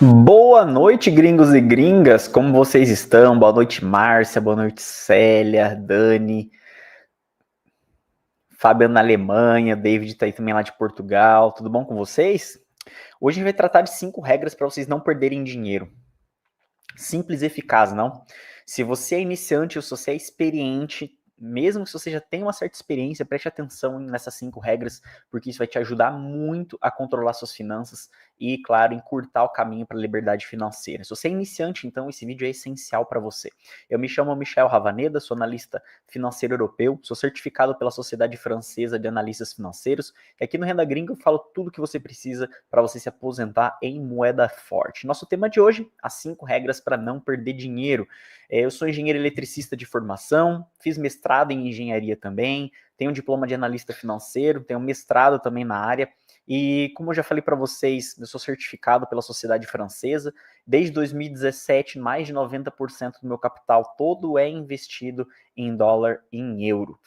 Boa noite, gringos e gringas. Como vocês estão? Boa noite, Márcia. Boa noite, Célia, Dani, Fabiano na Alemanha, David tá aí também lá de Portugal. Tudo bom com vocês? Hoje a gente vai tratar de 5 regras para vocês não perderem dinheiro. Simples e eficaz, não? Se você é iniciante ou se você é experiente, mesmo se você já tem uma certa experiência, preste atenção nessas 5 regras, porque isso vai te ajudar muito a controlar suas finanças e, claro, encurtar o caminho para a liberdade financeira. Se você é iniciante, então esse vídeo é essencial para você. Eu me chamo Michel Ravaneda, sou analista financeiro europeu, sou certificado pela Sociedade Francesa de Analistas Financeiros, e aqui no Renda Gringa eu falo tudo o que você precisa para você se aposentar em moeda forte. Nosso tema de hoje, as 5 regras para não perder dinheiro. Eu sou engenheiro eletricista de formação, fiz mestrado em engenharia também, tenho um diploma de analista financeiro, tenho mestrado também na área, e como eu já falei para vocês, eu sou certificado pela Sociedade Francesa. Desde 2017, mais de 90% do meu capital todo é investido em dólar e em euro.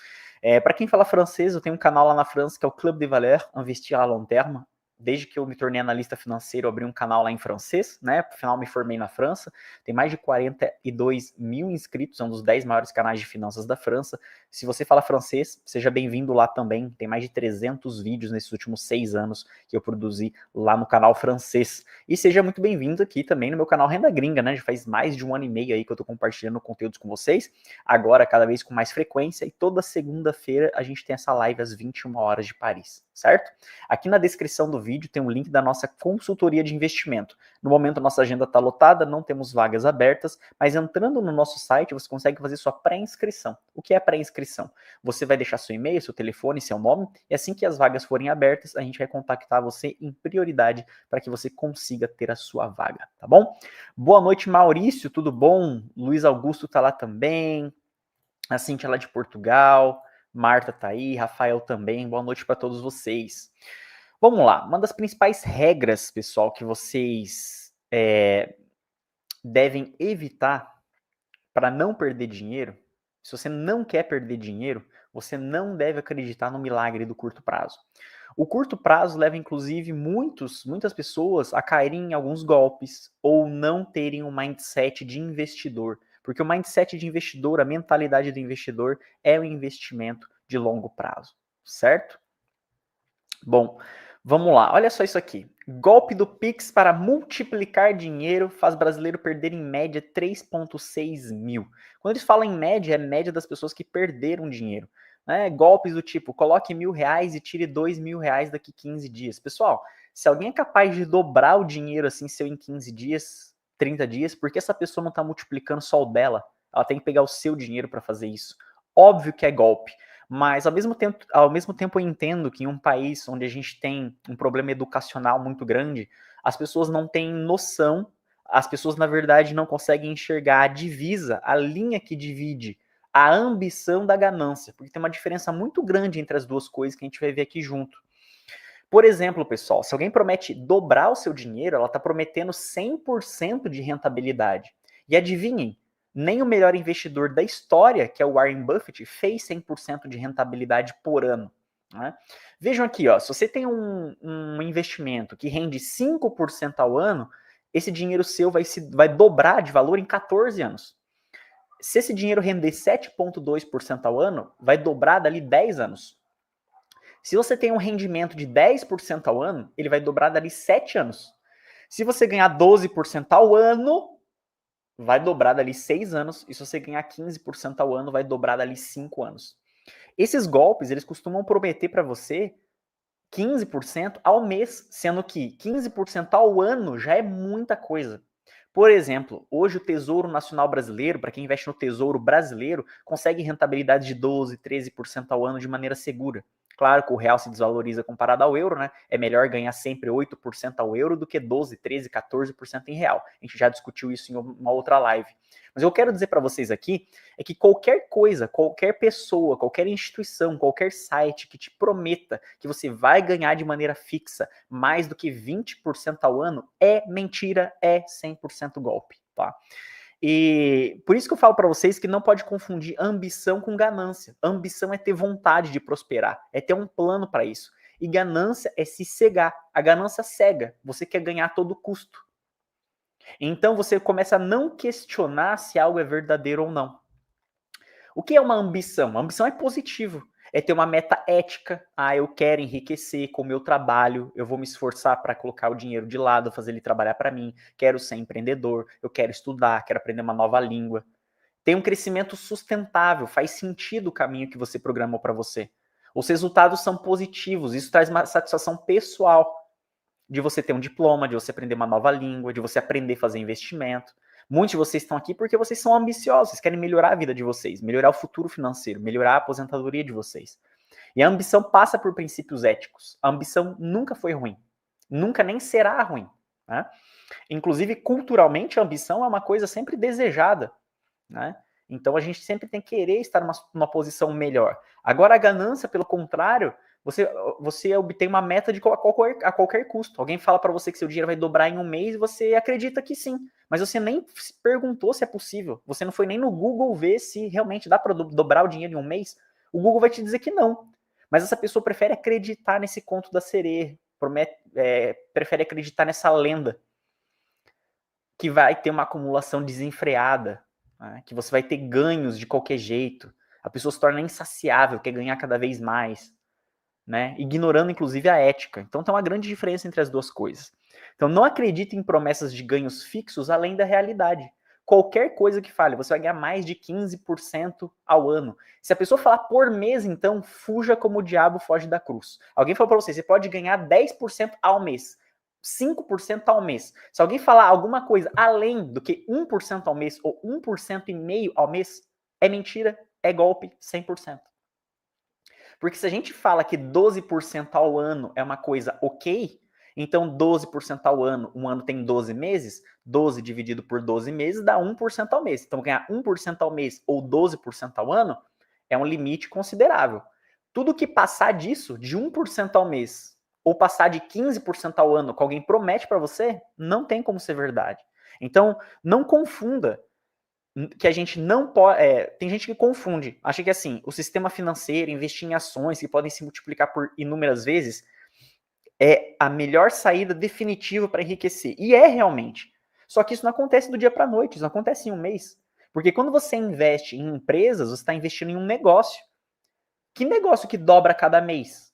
Para quem fala francês, eu tenho um canal lá na França que é o Club de Valeur, Investir à Long Terme. Desde que eu me tornei analista financeiro, eu abri um canal lá em francês, né? Por final, me formei na França. Tem mais de 42 mil inscritos, é um dos 10 maiores canais de finanças da França. Se você fala francês, seja bem-vindo lá também. Tem mais de 300 vídeos nesses últimos 6 anos que eu produzi lá no canal francês. E seja muito bem-vindo aqui também no meu canal Renda Gringa, né? Já faz mais de 1 ano e meio aí que eu tô compartilhando conteúdos com vocês. Agora, cada vez com mais frequência. E toda segunda-feira a gente tem essa live às 21 horas de Paris, certo? Aqui na descrição do vídeo tem um link da nossa consultoria de investimento. No momento a nossa agenda está lotada, não temos vagas abertas, mas entrando no nosso site você consegue fazer sua pré-inscrição. O que é pré-inscrição? Você vai deixar seu e-mail, seu telefone, seu nome, e assim que as vagas forem abertas, a gente vai contactar você em prioridade para que você consiga ter a sua vaga, tá bom? Boa noite, Maurício, tudo bom? Luiz Augusto tá lá também, a Cintia lá de Portugal, Marta tá aí, Rafael também, boa noite para todos vocês. Vamos lá, uma das principais regras, pessoal, que vocês devem evitar para não perder dinheiro, se você não quer perder dinheiro, você não deve acreditar no milagre do curto prazo. O curto prazo leva, inclusive, muitas pessoas a caírem em alguns golpes ou não terem um mindset de investidor. Porque o mindset de investidor, a mentalidade do investidor é o investimento de longo prazo, certo? Bom, vamos lá. Olha só isso aqui. Golpe do Pix para multiplicar dinheiro faz brasileiro perder em média 3,6 mil. Quando eles falam em média, é média das pessoas que perderam dinheiro. Né? Golpes do tipo, coloque R$ 1.000 e tire R$ 2.000 daqui 15 dias. Pessoal, se alguém é capaz de dobrar o dinheiro assim seu em 15 dias, 30 dias, por que essa pessoa não está multiplicando só o dela? Ela tem que pegar o seu dinheiro para fazer isso. Óbvio que é golpe. Mas, ao mesmo tempo, eu entendo que em um país onde a gente tem um problema educacional muito grande, as pessoas não têm noção, as pessoas, na verdade, não conseguem enxergar a divisa, a linha que divide a ambição da ganância, porque tem uma diferença muito grande entre as duas coisas que a gente vai ver aqui junto. Por exemplo, pessoal, se alguém promete dobrar o seu dinheiro, ela está prometendo 100% de rentabilidade. E adivinhem, nem o melhor investidor da história, que é o Warren Buffett, fez 100% de rentabilidade por ano. Né? Vejam aqui, ó, se você tem um investimento que rende 5% ao ano, esse dinheiro seu vai dobrar de valor em 14 anos. Se esse dinheiro render 7,2% ao ano, vai dobrar dali 10 anos. Se você tem um rendimento de 10% ao ano, ele vai dobrar dali 7 anos. Se você ganhar 12% ao ano, vai dobrar dali 6 anos. E se você ganhar 15% ao ano, vai dobrar dali 5 anos. Esses golpes, eles costumam prometer para você 15% ao mês, sendo que 15% ao ano já é muita coisa. Por exemplo, hoje o Tesouro Nacional Brasileiro, para quem investe no Tesouro Brasileiro, consegue rentabilidade de 12, 13% ao ano de maneira segura. Claro que o real se desvaloriza comparado ao euro, né? É melhor ganhar sempre 8% ao euro do que 12, 13, 14% em real. A gente já discutiu isso em uma outra live. Mas eu quero dizer para vocês aqui é que qualquer coisa, qualquer pessoa, qualquer instituição, qualquer site que te prometa que você vai ganhar de maneira fixa mais do que 20% ao ano é mentira, é 100% golpe, tá? E por isso que eu falo para vocês que não pode confundir ambição com ganância. Ambição é ter vontade de prosperar, é ter um plano para isso. E ganância é se cegar. A ganância cega. Você quer ganhar a todo custo. Então você começa a não questionar se algo é verdadeiro ou não. O que é uma ambição? A ambição é positivo. É ter uma meta ética. Ah, eu quero enriquecer com o meu trabalho, eu vou me esforçar para colocar o dinheiro de lado, fazer ele trabalhar para mim. Quero ser empreendedor, eu quero estudar, quero aprender uma nova língua. Tem um crescimento sustentável, faz sentido o caminho que você programou para você. Os resultados são positivos, isso traz uma satisfação pessoal de você ter um diploma, de você aprender uma nova língua, de você aprender a fazer investimento. Muitos de vocês estão aqui porque vocês são ambiciosos, vocês querem melhorar a vida de vocês, melhorar o futuro financeiro, melhorar a aposentadoria de vocês. E a ambição passa por princípios éticos. A ambição nunca foi ruim, nunca nem será ruim. Né? Inclusive, culturalmente, a ambição é uma coisa sempre desejada. Né? Então, a gente sempre tem que querer estar numa posição melhor. Agora, a ganância, pelo contrário, você obtém uma meta a qualquer custo. Alguém fala para você que seu dinheiro vai dobrar em um mês e você acredita que sim. Mas você nem se perguntou se é possível. Você não foi nem no Google ver se realmente dá para dobrar o dinheiro em um mês. O Google vai te dizer que não. Mas essa pessoa prefere acreditar nesse conto da sereia. Prefere acreditar nessa lenda. Que vai ter uma acumulação desenfreada. Né? Que você vai ter ganhos de qualquer jeito. A pessoa se torna insaciável, quer ganhar cada vez mais. Né? Ignorando inclusive a ética. Então tem uma grande diferença entre as duas coisas. Então não acredite em promessas de ganhos fixos além da realidade. Qualquer coisa que fale, você vai ganhar mais de 15% ao ano. Se a pessoa falar por mês, então, fuja como o diabo foge da cruz. Alguém falou para você pode ganhar 10% ao mês, 5% ao mês. Se alguém falar alguma coisa além do que 1% ao mês ou 1,5% ao mês, é mentira, é golpe 100%. Porque se a gente fala que 12% ao ano é uma coisa ok, então 12% ao ano, um ano tem 12 meses, 12 dividido por 12 meses dá 1% ao mês. Então ganhar 1% ao mês ou 12% ao ano é um limite considerável. Tudo que passar disso, de 1% ao mês, ou passar de 15% ao ano, que alguém promete para você, não tem como ser verdade. Então, não confunda que a gente não pode. Tem gente que confunde. Acha que assim, o sistema financeiro, investir em ações que podem se multiplicar por inúmeras vezes, é a melhor saída definitiva para enriquecer. E é realmente. Só que isso não acontece do dia para a noite, isso não acontece em um mês. Porque quando você investe em empresas, você está investindo em um negócio. Que negócio que dobra a cada mês?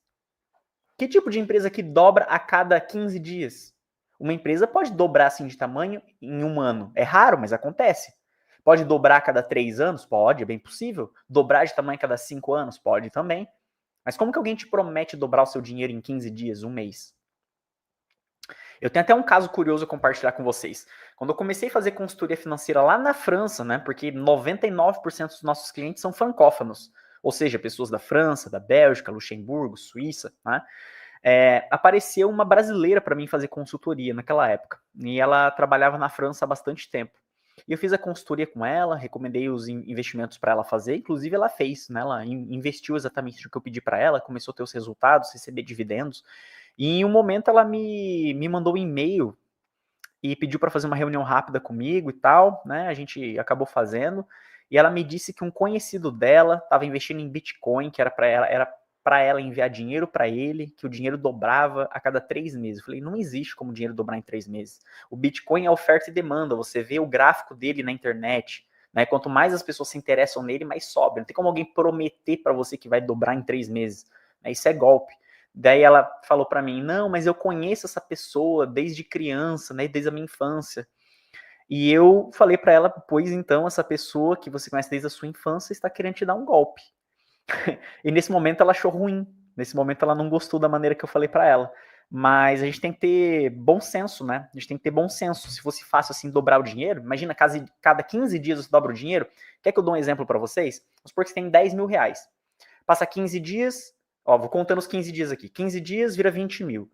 Que tipo de empresa que dobra a cada 15 dias? Uma empresa pode dobrar assim de tamanho em um ano. É raro, mas acontece. Pode dobrar a cada 3 anos? Pode, é bem possível. Dobrar de tamanho a cada 5 anos? Pode também. Mas como que alguém te promete dobrar o seu dinheiro em 15 dias, um mês? Eu tenho até um caso curioso a compartilhar com vocês. Quando eu comecei a fazer consultoria financeira lá na França, né, porque 99% dos nossos clientes são francófonos, ou seja, pessoas da França, da Bélgica, Luxemburgo, Suíça, né? Apareceu uma brasileira para mim fazer consultoria naquela época. E ela trabalhava na França há bastante tempo. E eu fiz a consultoria com ela, recomendei os investimentos para ela fazer, inclusive ela fez, né? Ela investiu exatamente o que eu pedi para ela, começou a ter os resultados, receber dividendos. E em um momento ela me mandou um e-mail e pediu para fazer uma reunião rápida comigo e tal, né? A gente acabou fazendo. E ela me disse que um conhecido dela estava investindo em Bitcoin, que era para ela enviar dinheiro para ele, que o dinheiro dobrava a cada 3 meses. Eu falei, não existe como o dinheiro dobrar em 3 meses. O Bitcoin é oferta e demanda, você vê o gráfico dele na internet, né? Quanto mais as pessoas se interessam nele, mais sobe. Não tem como alguém prometer para você que vai dobrar em 3 meses. Né? Isso é golpe. Daí ela falou para mim, não, mas eu conheço essa pessoa desde criança, né? Desde a minha infância. E eu falei para ela, pois então, essa pessoa que você conhece desde a sua infância está querendo te dar um golpe. E nesse momento ela achou ruim. Nesse momento ela não gostou da maneira que eu falei para ela. Mas a gente tem que ter bom senso, né? A gente tem que ter bom senso. Se fosse fácil assim dobrar o dinheiro, imagina, cada 15 dias você dobra o dinheiro. Quer que eu dou um exemplo para vocês? Vamos supor que você tem 10 mil reais. Passa 15 dias, ó, vou contando os 15 dias aqui. 15 dias vira 20 mil.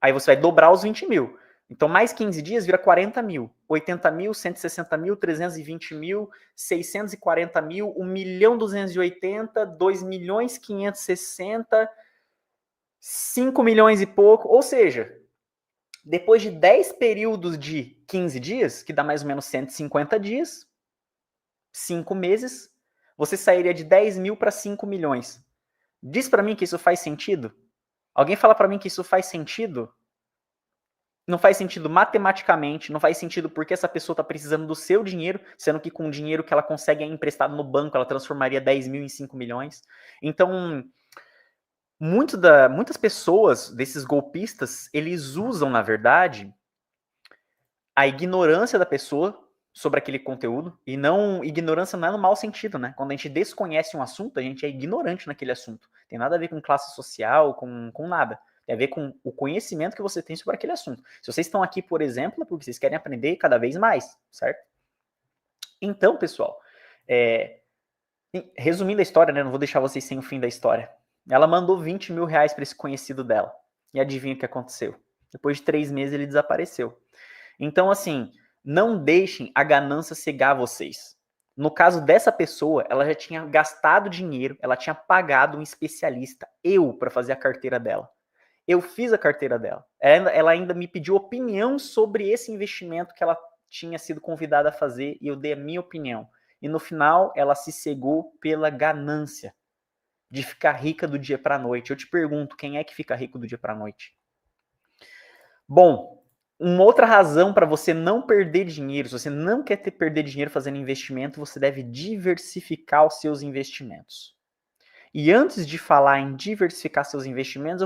Aí você vai dobrar os 20 mil. Então, mais 15 dias vira 40 mil, 80 mil, 160 mil, 320 mil, 640 mil, 1.280.000, 2.560.000, 5 milhões e pouco. Ou seja, depois de 10 períodos de 15 dias, que dá mais ou menos 150 dias, 5 meses, você sairia de 10 mil para 5 milhões. Diz para mim que isso faz sentido? Alguém fala para mim que isso faz sentido? não faz sentido matematicamente, não faz sentido porque essa pessoa está precisando do seu dinheiro, sendo que com o dinheiro que ela consegue emprestado no banco, ela transformaria 10 mil em 5 milhões. Então, muitas pessoas, desses golpistas, eles usam, na verdade, a ignorância da pessoa sobre aquele conteúdo, e não, ignorância não é no mau sentido, né? Quando a gente desconhece um assunto, a gente é ignorante naquele assunto. Tem nada a ver com classe social, com nada. Tem a ver com o conhecimento que você tem sobre aquele assunto. Se vocês estão aqui, por exemplo, é porque vocês querem aprender cada vez mais, certo? Então, pessoal, resumindo a história, né? Não vou deixar vocês sem o fim da história. Ela mandou 20 mil reais para esse conhecido dela. E adivinha o que aconteceu? Depois de 3 meses ele desapareceu. Então, assim, não deixem a ganância cegar vocês. No caso dessa pessoa, ela já tinha gastado dinheiro, ela tinha pagado um especialista, para fazer a carteira dela. Eu fiz a carteira dela. Ela ainda me pediu opinião sobre esse investimento que ela tinha sido convidada a fazer e eu dei a minha opinião. E no final, ela se cegou pela ganância de ficar rica do dia para a noite. Eu te pergunto, quem é que fica rico do dia para a noite? Bom, uma outra razão para você não perder dinheiro, se você não quer perder dinheiro fazendo investimento, você deve diversificar os seus investimentos. E antes de falar em diversificar seus investimentos,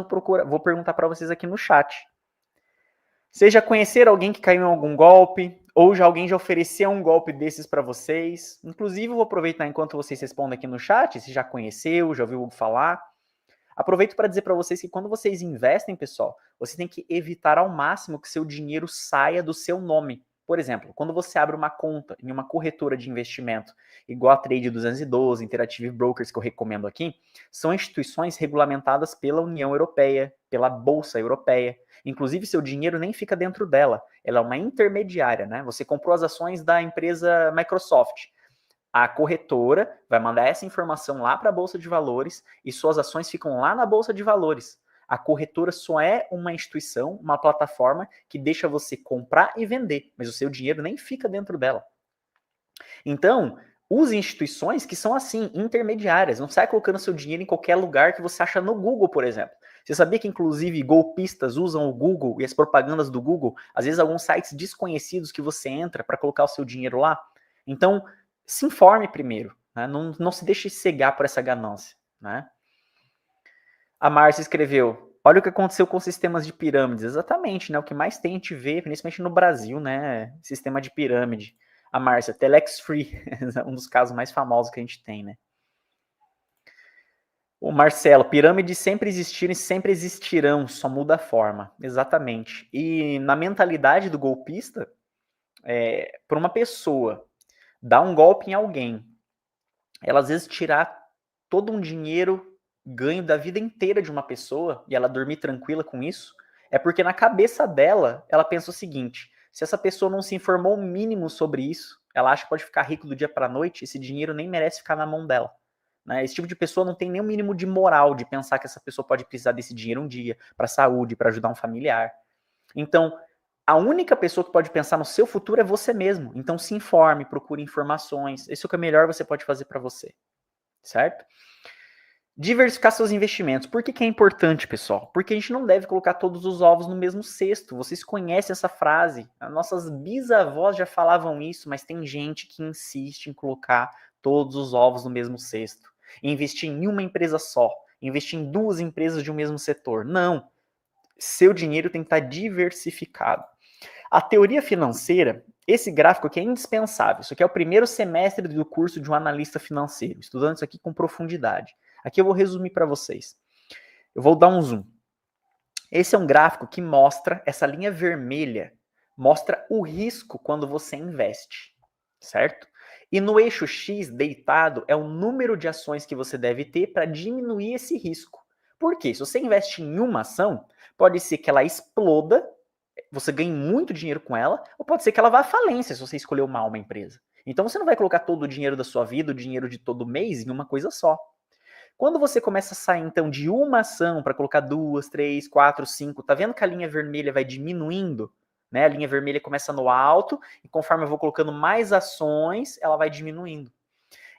vou perguntar para vocês aqui no chat. Vocês já conheceram alguém que caiu em algum golpe? Ou alguém já ofereceu um golpe desses para vocês? Inclusive, eu vou aproveitar enquanto vocês respondem aqui no chat, se já conheceu, já ouviu falar. Aproveito para dizer para vocês que quando vocês investem, pessoal, você tem que evitar ao máximo que seu dinheiro saia do seu nome. Por exemplo, quando você abre uma conta em uma corretora de investimento, igual a Trade 212, Interactive Brokers, que eu recomendo aqui, são instituições regulamentadas pela União Europeia, pela Bolsa Europeia. Inclusive, seu dinheiro nem fica dentro dela. Ela é uma intermediária, né? Você comprou as ações da empresa Microsoft. A corretora vai mandar essa informação lá para a Bolsa de Valores e suas ações ficam lá na Bolsa de Valores. A corretora só é uma instituição, uma plataforma que deixa você comprar e vender, mas o seu dinheiro nem fica dentro dela. Então, use instituições que são assim, intermediárias. Não sai colocando seu dinheiro em qualquer lugar que você acha no Google, por exemplo. Você sabia que, inclusive, golpistas usam o Google e as propagandas do Google? Às vezes, alguns sites desconhecidos que você entra para colocar o seu dinheiro lá. Então, se informe primeiro. Né? Não se deixe cegar por essa ganância. Né? A Márcia escreveu: olha o que aconteceu com os sistemas de pirâmides. Exatamente, né? O que mais tem a gente vê, principalmente no Brasil, né? Sistema de pirâmide. A Márcia, Telex Free, um dos casos mais famosos que a gente tem, né? O Marcelo, pirâmides sempre existiram e sempre existirão, só muda a forma. Exatamente. E na mentalidade do golpista, para uma pessoa dar um golpe em alguém, ela às vezes tirar todo um dinheiro ganho da vida inteira de uma pessoa e ela dormir tranquila com isso, é porque na cabeça dela, ela pensa o seguinte: se essa pessoa não se informou o mínimo sobre isso, ela acha que pode ficar rico do dia para a noite, esse dinheiro nem merece ficar na mão dela. Né? Esse tipo de pessoa não tem nem o mínimo de moral de pensar que essa pessoa pode precisar desse dinheiro um dia, para saúde, para ajudar um familiar. Então, a única pessoa que pode pensar no seu futuro é você mesmo. Então, se informe, procure informações. Isso é o que é melhor você pode fazer para você. Certo? Diversificar seus investimentos. Por que é importante, pessoal? Porque a gente não deve colocar todos os ovos no mesmo cesto. Vocês conhecem essa frase. As nossas bisavós já falavam isso, mas tem gente que insiste em colocar todos os ovos no mesmo cesto. Investir em uma empresa só. Investir em 2 empresas de um mesmo setor. Não. Seu dinheiro tem que estar diversificado. A teoria financeira, esse gráfico aqui é indispensável. Isso aqui é o primeiro semestre do curso de um analista financeiro, estudando isso aqui com profundidade. Aqui eu vou resumir para vocês. Eu vou dar um zoom. Esse é um gráfico que mostra, essa linha vermelha, mostra o risco quando você investe, certo? E no eixo X deitado é o número de ações que você deve ter para diminuir esse risco. Por quê? Se você investe em uma ação, pode ser que ela exploda, você ganhe muito dinheiro com ela, ou pode ser que ela vá à falência se você escolheu mal uma empresa. Então você não vai colocar todo o dinheiro da sua vida, o dinheiro de todo mês em uma coisa só. Quando você começa a sair, então, de uma ação para colocar 2, 3, 4, 5, tá vendo que a linha vermelha vai diminuindo? Né? A linha vermelha começa no alto e conforme eu vou colocando mais ações, ela vai diminuindo.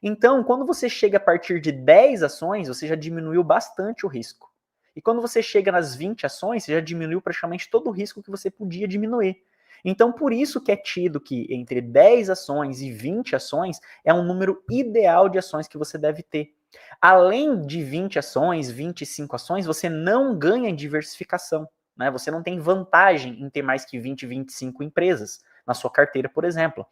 Então, quando você chega a partir de 10 ações, você já diminuiu bastante o risco. E quando você chega nas 20 ações, você já diminuiu praticamente todo o risco que você podia diminuir. Então, por isso que é tido que entre 10 ações e 20 ações é um número ideal de ações que você deve ter. Além de 20 ações, 25 ações, você não ganha em diversificação, né? Você não tem vantagem em ter mais que 20, 25 empresas na sua carteira, por exemplo.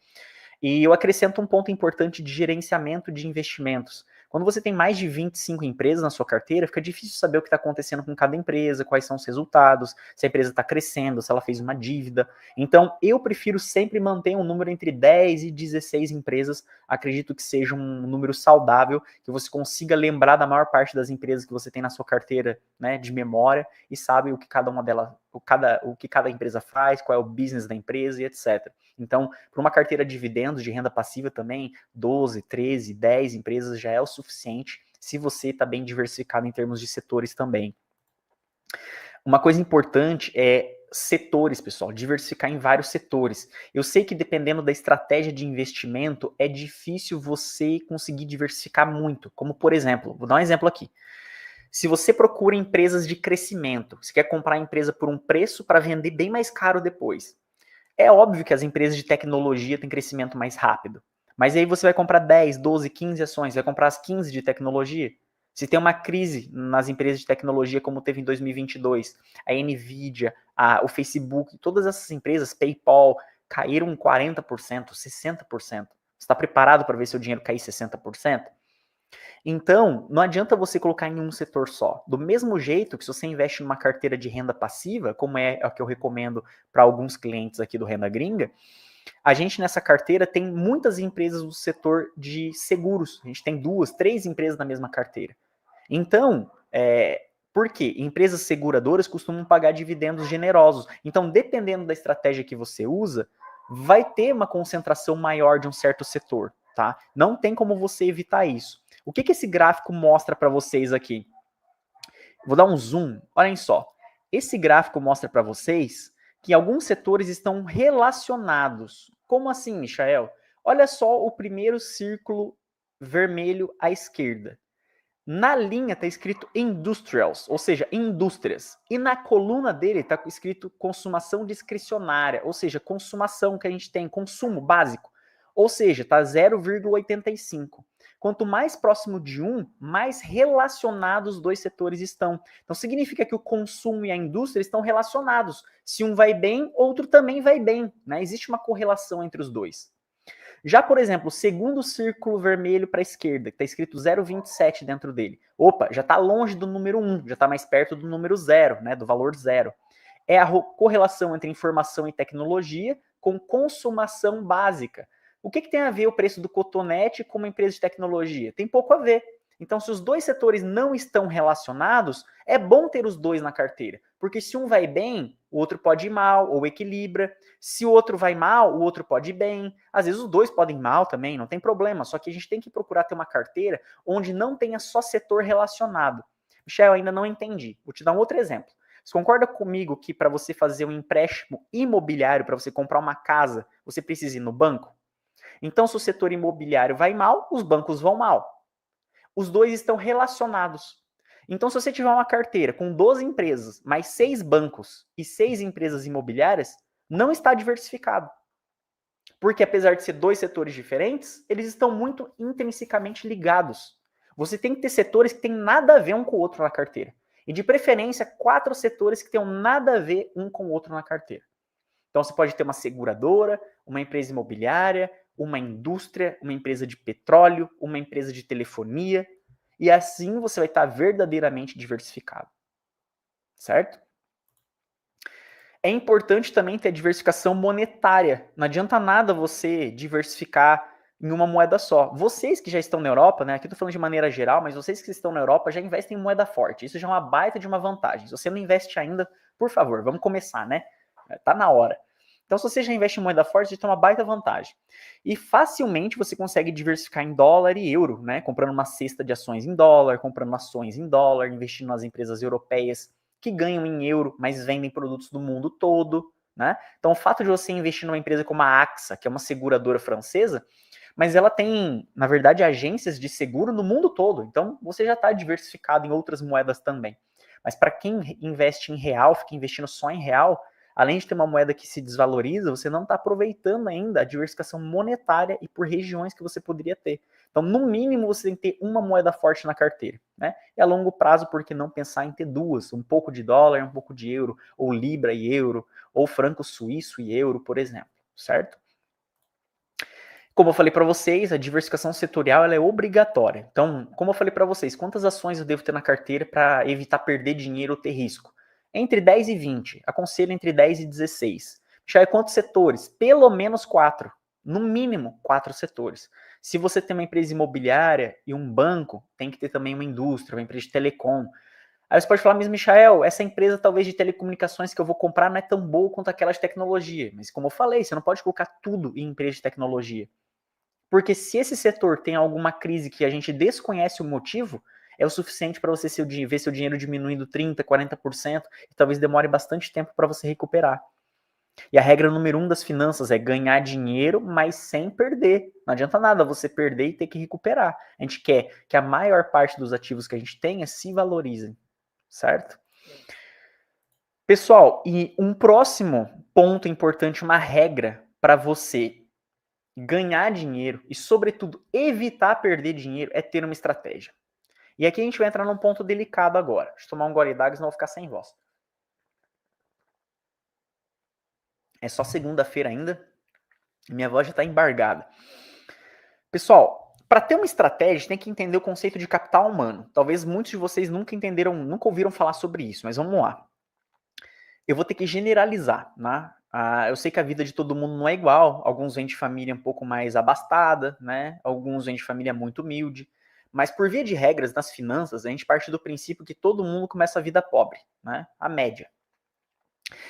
E eu acrescento um ponto importante de gerenciamento de investimentos. Quando você tem mais de 25 empresas na sua carteira, fica difícil saber o que está acontecendo com cada empresa, quais são os resultados, se a empresa está crescendo, se ela fez uma dívida. Então, eu prefiro sempre manter um número entre 10 e 16 empresas. Acredito que seja um número saudável, que você consiga lembrar da maior parte das empresas que você tem na sua carteira, né, de memória, e sabe o que cada uma delas, o que cada empresa faz, qual é o business da empresa e etc. Então, para uma carteira de dividendos, de renda passiva também, 12, 13, 10 empresas já é o suficiente se você está bem diversificado em termos de setores também. Uma coisa importante é setores, pessoal, diversificar em vários setores. Eu sei que dependendo da estratégia de investimento, é difícil você conseguir diversificar muito. Como, por exemplo, vou dar um exemplo aqui. Se você procura empresas de crescimento, você quer comprar a empresa por um preço para vender bem mais caro depois. É óbvio que as empresas de tecnologia têm crescimento mais rápido. Mas aí você vai comprar 10, 12, 15 ações, vai comprar as 15 de tecnologia. Se tem uma crise nas empresas de tecnologia como teve em 2022, a Nvidia, o Facebook, todas essas empresas, PayPal, caíram 40%, 60%. Você está preparado para ver seu dinheiro cair 60%? Então, não adianta você colocar em um setor só. Do mesmo jeito que se você investe numa carteira de renda passiva, como é a que eu recomendo para alguns clientes aqui do Renda Gringa, a gente nessa carteira tem muitas empresas do setor de seguros. A gente tem 2, 3 empresas na mesma carteira. Então, por quê? Empresas seguradoras costumam pagar dividendos generosos. Então, dependendo da estratégia que você usa, vai ter uma concentração maior de um certo setor, tá? Não tem como você evitar isso. O que esse gráfico mostra para vocês aqui? Vou dar um zoom, olhem só. Esse gráfico mostra para vocês que alguns setores estão relacionados. Como assim, Michael? Olha só o primeiro círculo vermelho à esquerda. Na linha está escrito industrials, ou seja, indústrias. E na coluna dele está escrito consumação discricionária, ou seja, consumação que a gente tem, consumo básico. Ou seja, está 0,85. Quanto mais próximo de 1, mais relacionados os dois setores estão. Então significa que o consumo e a indústria estão relacionados. Se um vai bem, outro também vai bem, né? Existe uma correlação entre os dois. Já, por exemplo, o segundo círculo vermelho para a esquerda, que está escrito 0,27 dentro dele. Opa, já está longe do número 1, já está mais perto do número 0, né, do valor 0. É a correlação entre informação e tecnologia com consumação básica. O que tem a ver o preço do cotonete com uma empresa de tecnologia? Tem pouco a ver. Então, se os dois setores não estão relacionados, é bom ter os dois na carteira. Porque se um vai bem, o outro pode ir mal, ou equilibra. Se o outro vai mal, o outro pode ir bem. Às vezes os dois podem ir mal também, não tem problema. Só que a gente tem que procurar ter uma carteira onde não tenha só setor relacionado. Michel, ainda não entendi. Vou te dar um outro exemplo. Você concorda comigo que para você fazer um empréstimo imobiliário, para você comprar uma casa, você precisa ir no banco? Então, se o setor imobiliário vai mal, os bancos vão mal. Os dois estão relacionados. Então, se você tiver uma carteira com 12 empresas, mais 6 bancos e 6 empresas imobiliárias, não está diversificado. Porque apesar de ser dois setores diferentes, eles estão muito intrinsecamente ligados. Você tem que ter setores que têm nada a ver um com o outro na carteira. E de preferência, 4 setores que tenham nada a ver um com o outro na carteira. Então você pode ter uma seguradora, uma empresa imobiliária, uma indústria, uma empresa de petróleo, uma empresa de telefonia, e assim você vai estar verdadeiramente diversificado. Certo? É importante também ter a diversificação monetária. Não adianta nada você diversificar em uma moeda só. Vocês que já estão na Europa, né? Aqui eu tô falando de maneira geral, mas vocês que estão na Europa já investem em moeda forte. Isso já é uma baita de uma vantagem. Se você não investe ainda, por favor, vamos começar, né? Tá na hora. Então, se você já investe em moeda forte, você tem uma baita vantagem. E facilmente você consegue diversificar em dólar e euro, né? Comprando uma cesta de ações em dólar, comprando ações em dólar, investindo nas empresas europeias que ganham em euro, mas vendem produtos do mundo todo, né? Então, o fato de você investir numa empresa como a AXA, que é uma seguradora francesa, mas ela tem, na verdade, agências de seguro no mundo todo. Então, você já está diversificado em outras moedas também. Mas para quem investe em real, fica investindo só em real, além de ter uma moeda que se desvaloriza, você não está aproveitando ainda a diversificação monetária e por regiões que você poderia ter. Então, no mínimo, você tem que ter uma moeda forte na carteira, né? E a longo prazo, por que não pensar em ter duas? Um pouco de dólar, um pouco de euro, ou libra e euro, ou franco suíço e euro, por exemplo, certo? Como eu falei para vocês, a diversificação setorial ela é obrigatória. Então, como eu falei para vocês, quantas ações eu devo ter na carteira para evitar perder dinheiro ou ter risco? Entre 10 e 20. Aconselho entre 10 e 16. Já é quantos setores? Pelo menos 4. No mínimo, 4 setores. Se você tem uma empresa imobiliária e um banco, tem que ter também uma indústria, uma empresa de telecom. Aí você pode falar, mas Michael, essa empresa talvez de telecomunicações que eu vou comprar não é tão boa quanto aquela de tecnologia. Mas como eu falei, você não pode colocar tudo em empresa de tecnologia. Porque se esse setor tem alguma crise que a gente desconhece o motivo, é o suficiente para você ver seu dinheiro diminuindo 30%, 40% e talvez demore bastante tempo para você recuperar. E a regra número 1 das finanças é ganhar dinheiro, mas sem perder. Não adianta nada você perder e ter que recuperar. A gente quer que a maior parte dos ativos que a gente tenha se valorizem, certo? Pessoal, e um próximo ponto importante, uma regra para você ganhar dinheiro e, sobretudo, evitar perder dinheiro é ter uma estratégia. E aqui a gente vai entrar num ponto delicado agora. Deixa eu tomar um gole d'água, senão eu vou ficar sem voz. É só segunda-feira ainda e minha voz já está embargada. Pessoal, para ter uma estratégia, tem que entender o conceito de capital humano. Talvez muitos de vocês nunca entenderam, nunca ouviram falar sobre isso, mas vamos lá. Eu vou ter que generalizar, né? Eu sei que a vida de todo mundo não é igual. Alguns vêm de família um pouco mais abastada, né? Alguns vêm de família muito humilde. Mas por via de regras nas finanças, a gente parte do princípio que todo mundo começa a vida pobre, né? A média.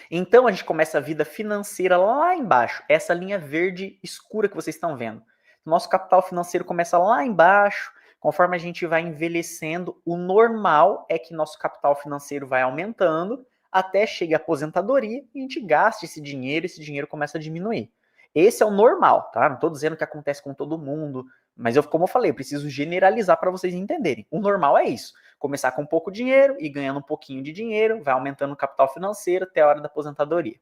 Então a gente começa a vida financeira lá embaixo, essa linha verde escura que vocês estão vendo. Nosso capital financeiro começa lá embaixo, conforme a gente vai envelhecendo, o normal é que nosso capital financeiro vai aumentando até chegar a aposentadoria e a gente gasta esse dinheiro começa a diminuir. Esse é o normal, tá? Não estou dizendo que acontece com todo mundo, mas como eu falei, eu preciso generalizar para vocês entenderem. O normal é isso. Começar com pouco dinheiro e ganhando um pouquinho de dinheiro, vai aumentando o capital financeiro até a hora da aposentadoria.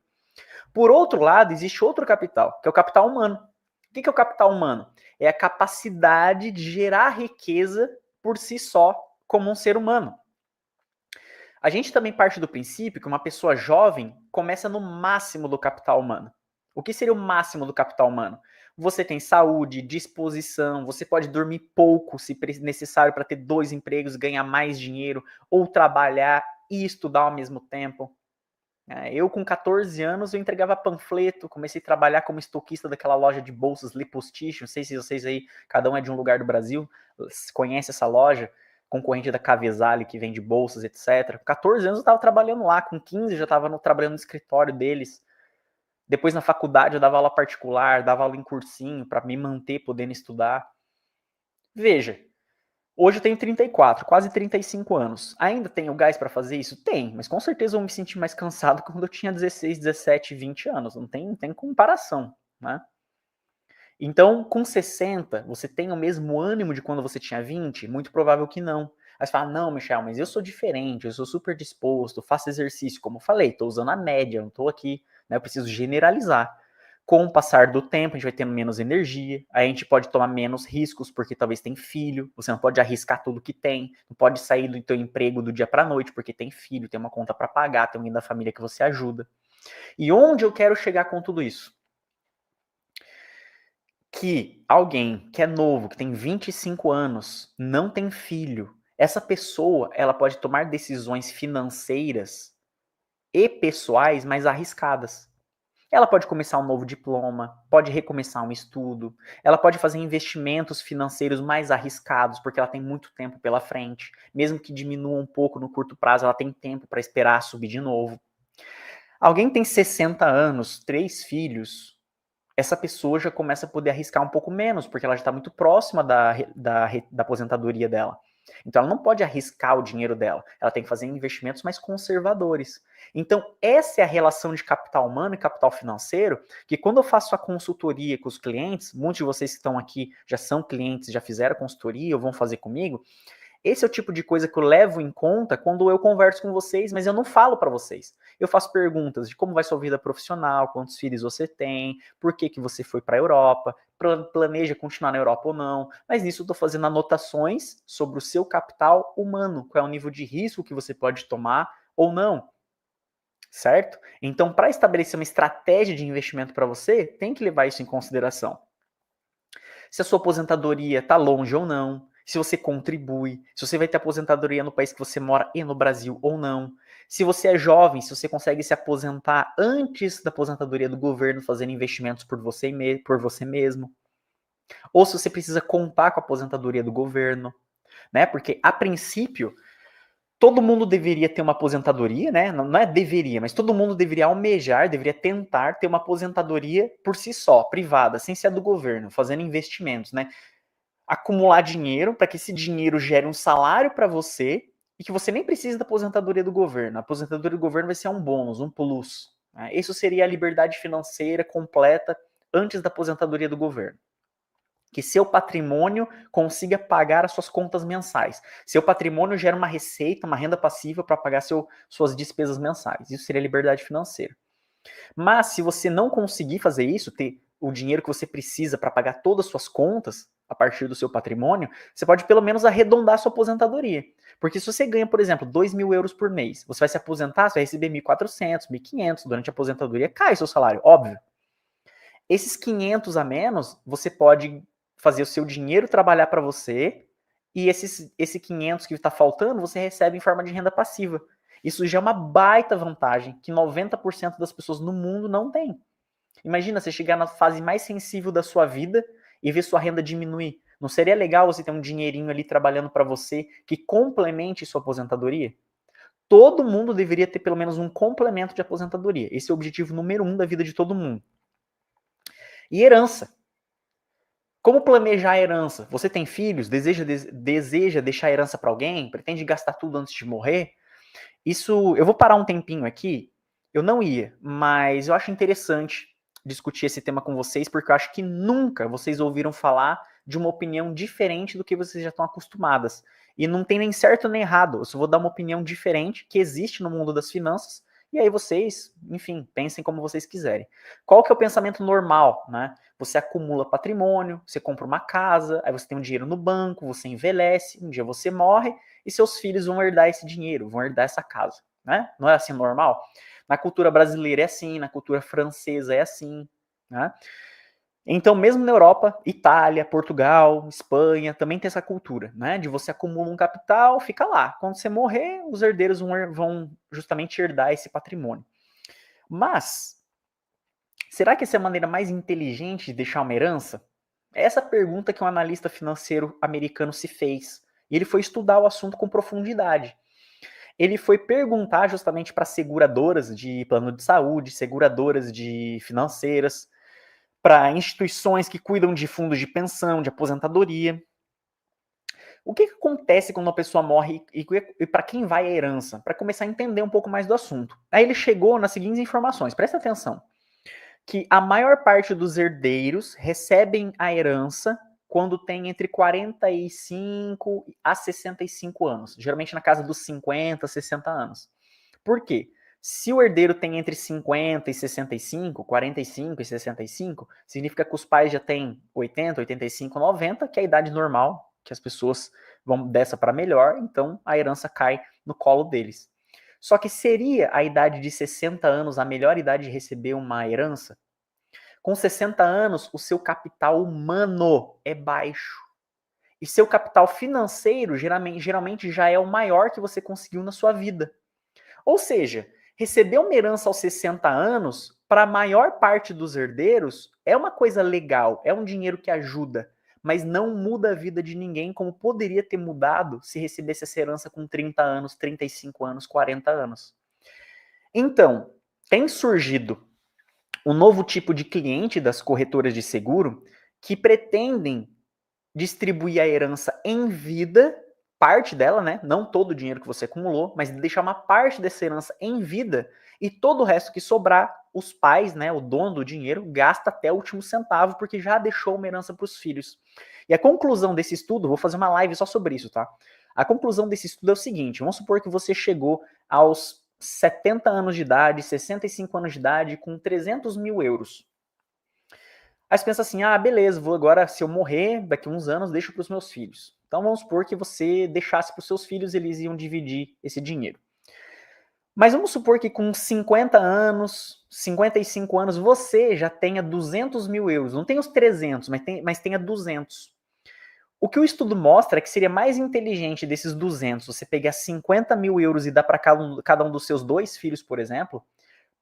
Por outro lado, existe outro capital, que é o capital humano. O que é o capital humano? É a capacidade de gerar riqueza por si só, como um ser humano. A gente também parte do princípio que uma pessoa jovem começa no máximo do capital humano. O que seria o máximo do capital humano? Você tem saúde, disposição, você pode dormir pouco se necessário para ter 2 empregos, ganhar mais dinheiro, ou trabalhar e estudar ao mesmo tempo. Eu, com 14 anos, eu entregava panfleto, comecei a trabalhar como estoquista daquela loja de bolsas Lipostiche. Não sei se vocês aí, cada um é de um lugar do Brasil, conhece essa loja, concorrente da Cavesale, que vende bolsas, etc. Com 14 anos eu estava trabalhando lá, com 15 já estava trabalhando no escritório deles. Depois na faculdade eu dava aula particular, dava aula em cursinho para me manter podendo estudar. Veja, hoje eu tenho 34, quase 35 anos. Ainda tenho gás para fazer isso? Tem, mas com certeza eu vou me sentir mais cansado que quando eu tinha 16, 17, 20 anos. Não tem comparação, né? Então, com 60, você tem o mesmo ânimo de quando você tinha 20? Muito provável que não. Aí você fala, não, Michel, mas eu sou diferente, eu sou super disposto, faço exercício. Como eu falei, estou usando a média, não estou aqui, né? Eu preciso generalizar. Com o passar do tempo, a gente vai tendo menos energia, aí a gente pode tomar menos riscos, porque talvez tem filho, você não pode arriscar tudo que tem, não pode sair do teu emprego do dia para a noite, porque tem filho, tem uma conta para pagar, tem alguém da família que você ajuda. E onde eu quero chegar com tudo isso? Que alguém que é novo, que tem 25 anos, não tem filho, essa pessoa, ela pode tomar decisões financeiras e pessoais mais arriscadas. Ela pode começar um novo diploma, pode recomeçar um estudo, ela pode fazer investimentos financeiros mais arriscados, porque ela tem muito tempo pela frente. Mesmo que diminua um pouco no curto prazo, ela tem tempo para esperar subir de novo. Alguém tem 60 anos, 3 filhos, essa pessoa já começa a poder arriscar um pouco menos, porque ela já está muito próxima da aposentadoria dela. Então, ela não pode arriscar o dinheiro dela. Ela tem que fazer investimentos mais conservadores. Então, essa é a relação de capital humano e capital financeiro, que quando eu faço a consultoria com os clientes, muitos de vocês que estão aqui já são clientes, já fizeram consultoria ou vão fazer comigo, Esse é o tipo de coisa que eu levo em conta quando eu converso com vocês, mas eu não falo para vocês. Eu faço perguntas de como vai sua vida profissional, quantos filhos você tem, por que você foi para a Europa, planeja continuar na Europa ou não. Mas nisso eu estou fazendo anotações sobre o seu capital humano, qual é o nível de risco que você pode tomar ou não. Certo? Então, para estabelecer uma estratégia de investimento para você, tem que levar isso em consideração. Se a sua aposentadoria está longe ou não, se você contribui, se você vai ter aposentadoria no país que você mora e no Brasil ou não, se você é jovem, se você consegue se aposentar antes da aposentadoria do governo, fazendo investimentos por você mesmo, ou se você precisa contar com a aposentadoria do governo, né? Porque a princípio todo mundo deveria ter uma aposentadoria, né? Não é deveria, mas todo mundo deveria almejar, deveria tentar ter uma aposentadoria por si só, privada, sem ser do governo, fazendo investimentos, né? Acumular dinheiro para que esse dinheiro gere um salário para você e que você nem precise da aposentadoria do governo. A aposentadoria do governo vai ser um bônus, um plus. Né? Isso seria a liberdade financeira completa antes da aposentadoria do governo. Que seu patrimônio consiga pagar as suas contas mensais. Seu patrimônio gera uma receita, uma renda passiva para pagar suas despesas mensais. Isso seria liberdade financeira. Mas se você não conseguir fazer isso, ter o dinheiro que você precisa para pagar todas as suas contas a partir do seu patrimônio, você pode pelo menos arredondar a sua aposentadoria. Porque se você ganha, por exemplo, 2 mil euros por mês, você vai se aposentar, você vai receber 1.400, 1.500 durante a aposentadoria, cai seu salário, óbvio. Esses 500 a menos, você pode fazer o seu dinheiro trabalhar para você e esse 500 que está faltando, você recebe em forma de renda passiva. Isso já é uma baita vantagem que 90% das pessoas no mundo não tem. Imagina você chegar na fase mais sensível da sua vida e ver sua renda diminuir. Não seria legal você ter um dinheirinho ali trabalhando para você que complemente sua aposentadoria? Todo mundo deveria ter pelo menos um complemento de aposentadoria. Esse é o objetivo número 1 da vida de todo mundo. E herança. Como planejar a herança? Você tem filhos? Deseja deixar a herança para alguém? Pretende gastar tudo antes de morrer? Isso, eu vou parar um tempinho aqui. Eu não ia, mas eu acho interessante discutir esse tema com vocês, porque eu acho que nunca vocês ouviram falar de uma opinião diferente do que vocês já estão acostumadas. E não tem nem certo nem errado. Eu só vou dar uma opinião diferente que existe no mundo das finanças. E aí vocês, enfim, pensem como vocês quiserem. Qual que é o pensamento normal, né? Você acumula patrimônio, você compra uma casa, aí você tem um dinheiro no banco, você envelhece, um dia você morre e seus filhos vão herdar esse dinheiro, vão herdar essa casa, né? Não é assim normal? Na cultura brasileira é assim, na cultura francesa é assim, né? Então, mesmo na Europa, Itália, Portugal, Espanha, também tem essa cultura, né? De você acumula um capital, fica lá. Quando você morrer, os herdeiros vão justamente herdar esse patrimônio. Mas, será que essa é a maneira mais inteligente de deixar uma herança? Essa pergunta que um analista financeiro americano se fez. E ele foi estudar o assunto com profundidade. Ele foi perguntar justamente para seguradoras de plano de saúde, seguradoras de financeiras, para instituições que cuidam de fundos de pensão, de aposentadoria. O que acontece quando uma pessoa morre e para quem vai a herança? Para começar a entender um pouco mais do assunto. Aí ele chegou nas seguintes informações, presta atenção. Que a maior parte dos herdeiros recebem a herança quando tem entre 45 a 65 anos, geralmente na casa dos 50, 60 anos. Por quê? Se o herdeiro tem entre 50 e 65, 45 e 65, significa que os pais já têm 80, 85, 90, que é a idade normal, que as pessoas vão dessa para melhor, então a herança cai no colo deles. Só que seria a idade de 60 anos a melhor idade de receber uma herança? Com 60 anos, o seu capital humano é baixo. E seu capital financeiro geralmente já é o maior que você conseguiu na sua vida. Ou seja, receber uma herança aos 60 anos, para a maior parte dos herdeiros, é uma coisa legal, é um dinheiro que ajuda, mas não muda a vida de ninguém como poderia ter mudado se recebesse essa herança com 30 anos, 35 anos, 40 anos. Então, tem surgido um novo tipo de cliente das corretoras de seguro que pretendem distribuir a herança em vida, parte dela, né? Não todo o dinheiro que você acumulou, mas deixar uma parte dessa herança em vida e todo o resto que sobrar, os pais, né, o dono do dinheiro, gasta até o último centavo porque já deixou uma herança para os filhos. E a conclusão desse estudo, vou fazer uma live só sobre isso, tá? A conclusão desse estudo é o seguinte: vamos supor que você chegou aos 70 anos de idade, 65 anos de idade, com 300 mil euros. Aí você pensa assim, beleza, vou agora, se eu morrer, daqui a uns anos, deixo para os meus filhos. Então vamos supor que você deixasse para os seus filhos, eles iam dividir esse dinheiro. Mas vamos supor que com 50 anos, 55 anos, você já tenha 200 mil euros. Não tem os 300, mas tenha 200. O que o estudo mostra é que seria mais inteligente desses 200 você pegar 50 mil euros e dar para cada um dos seus 2 filhos, por exemplo,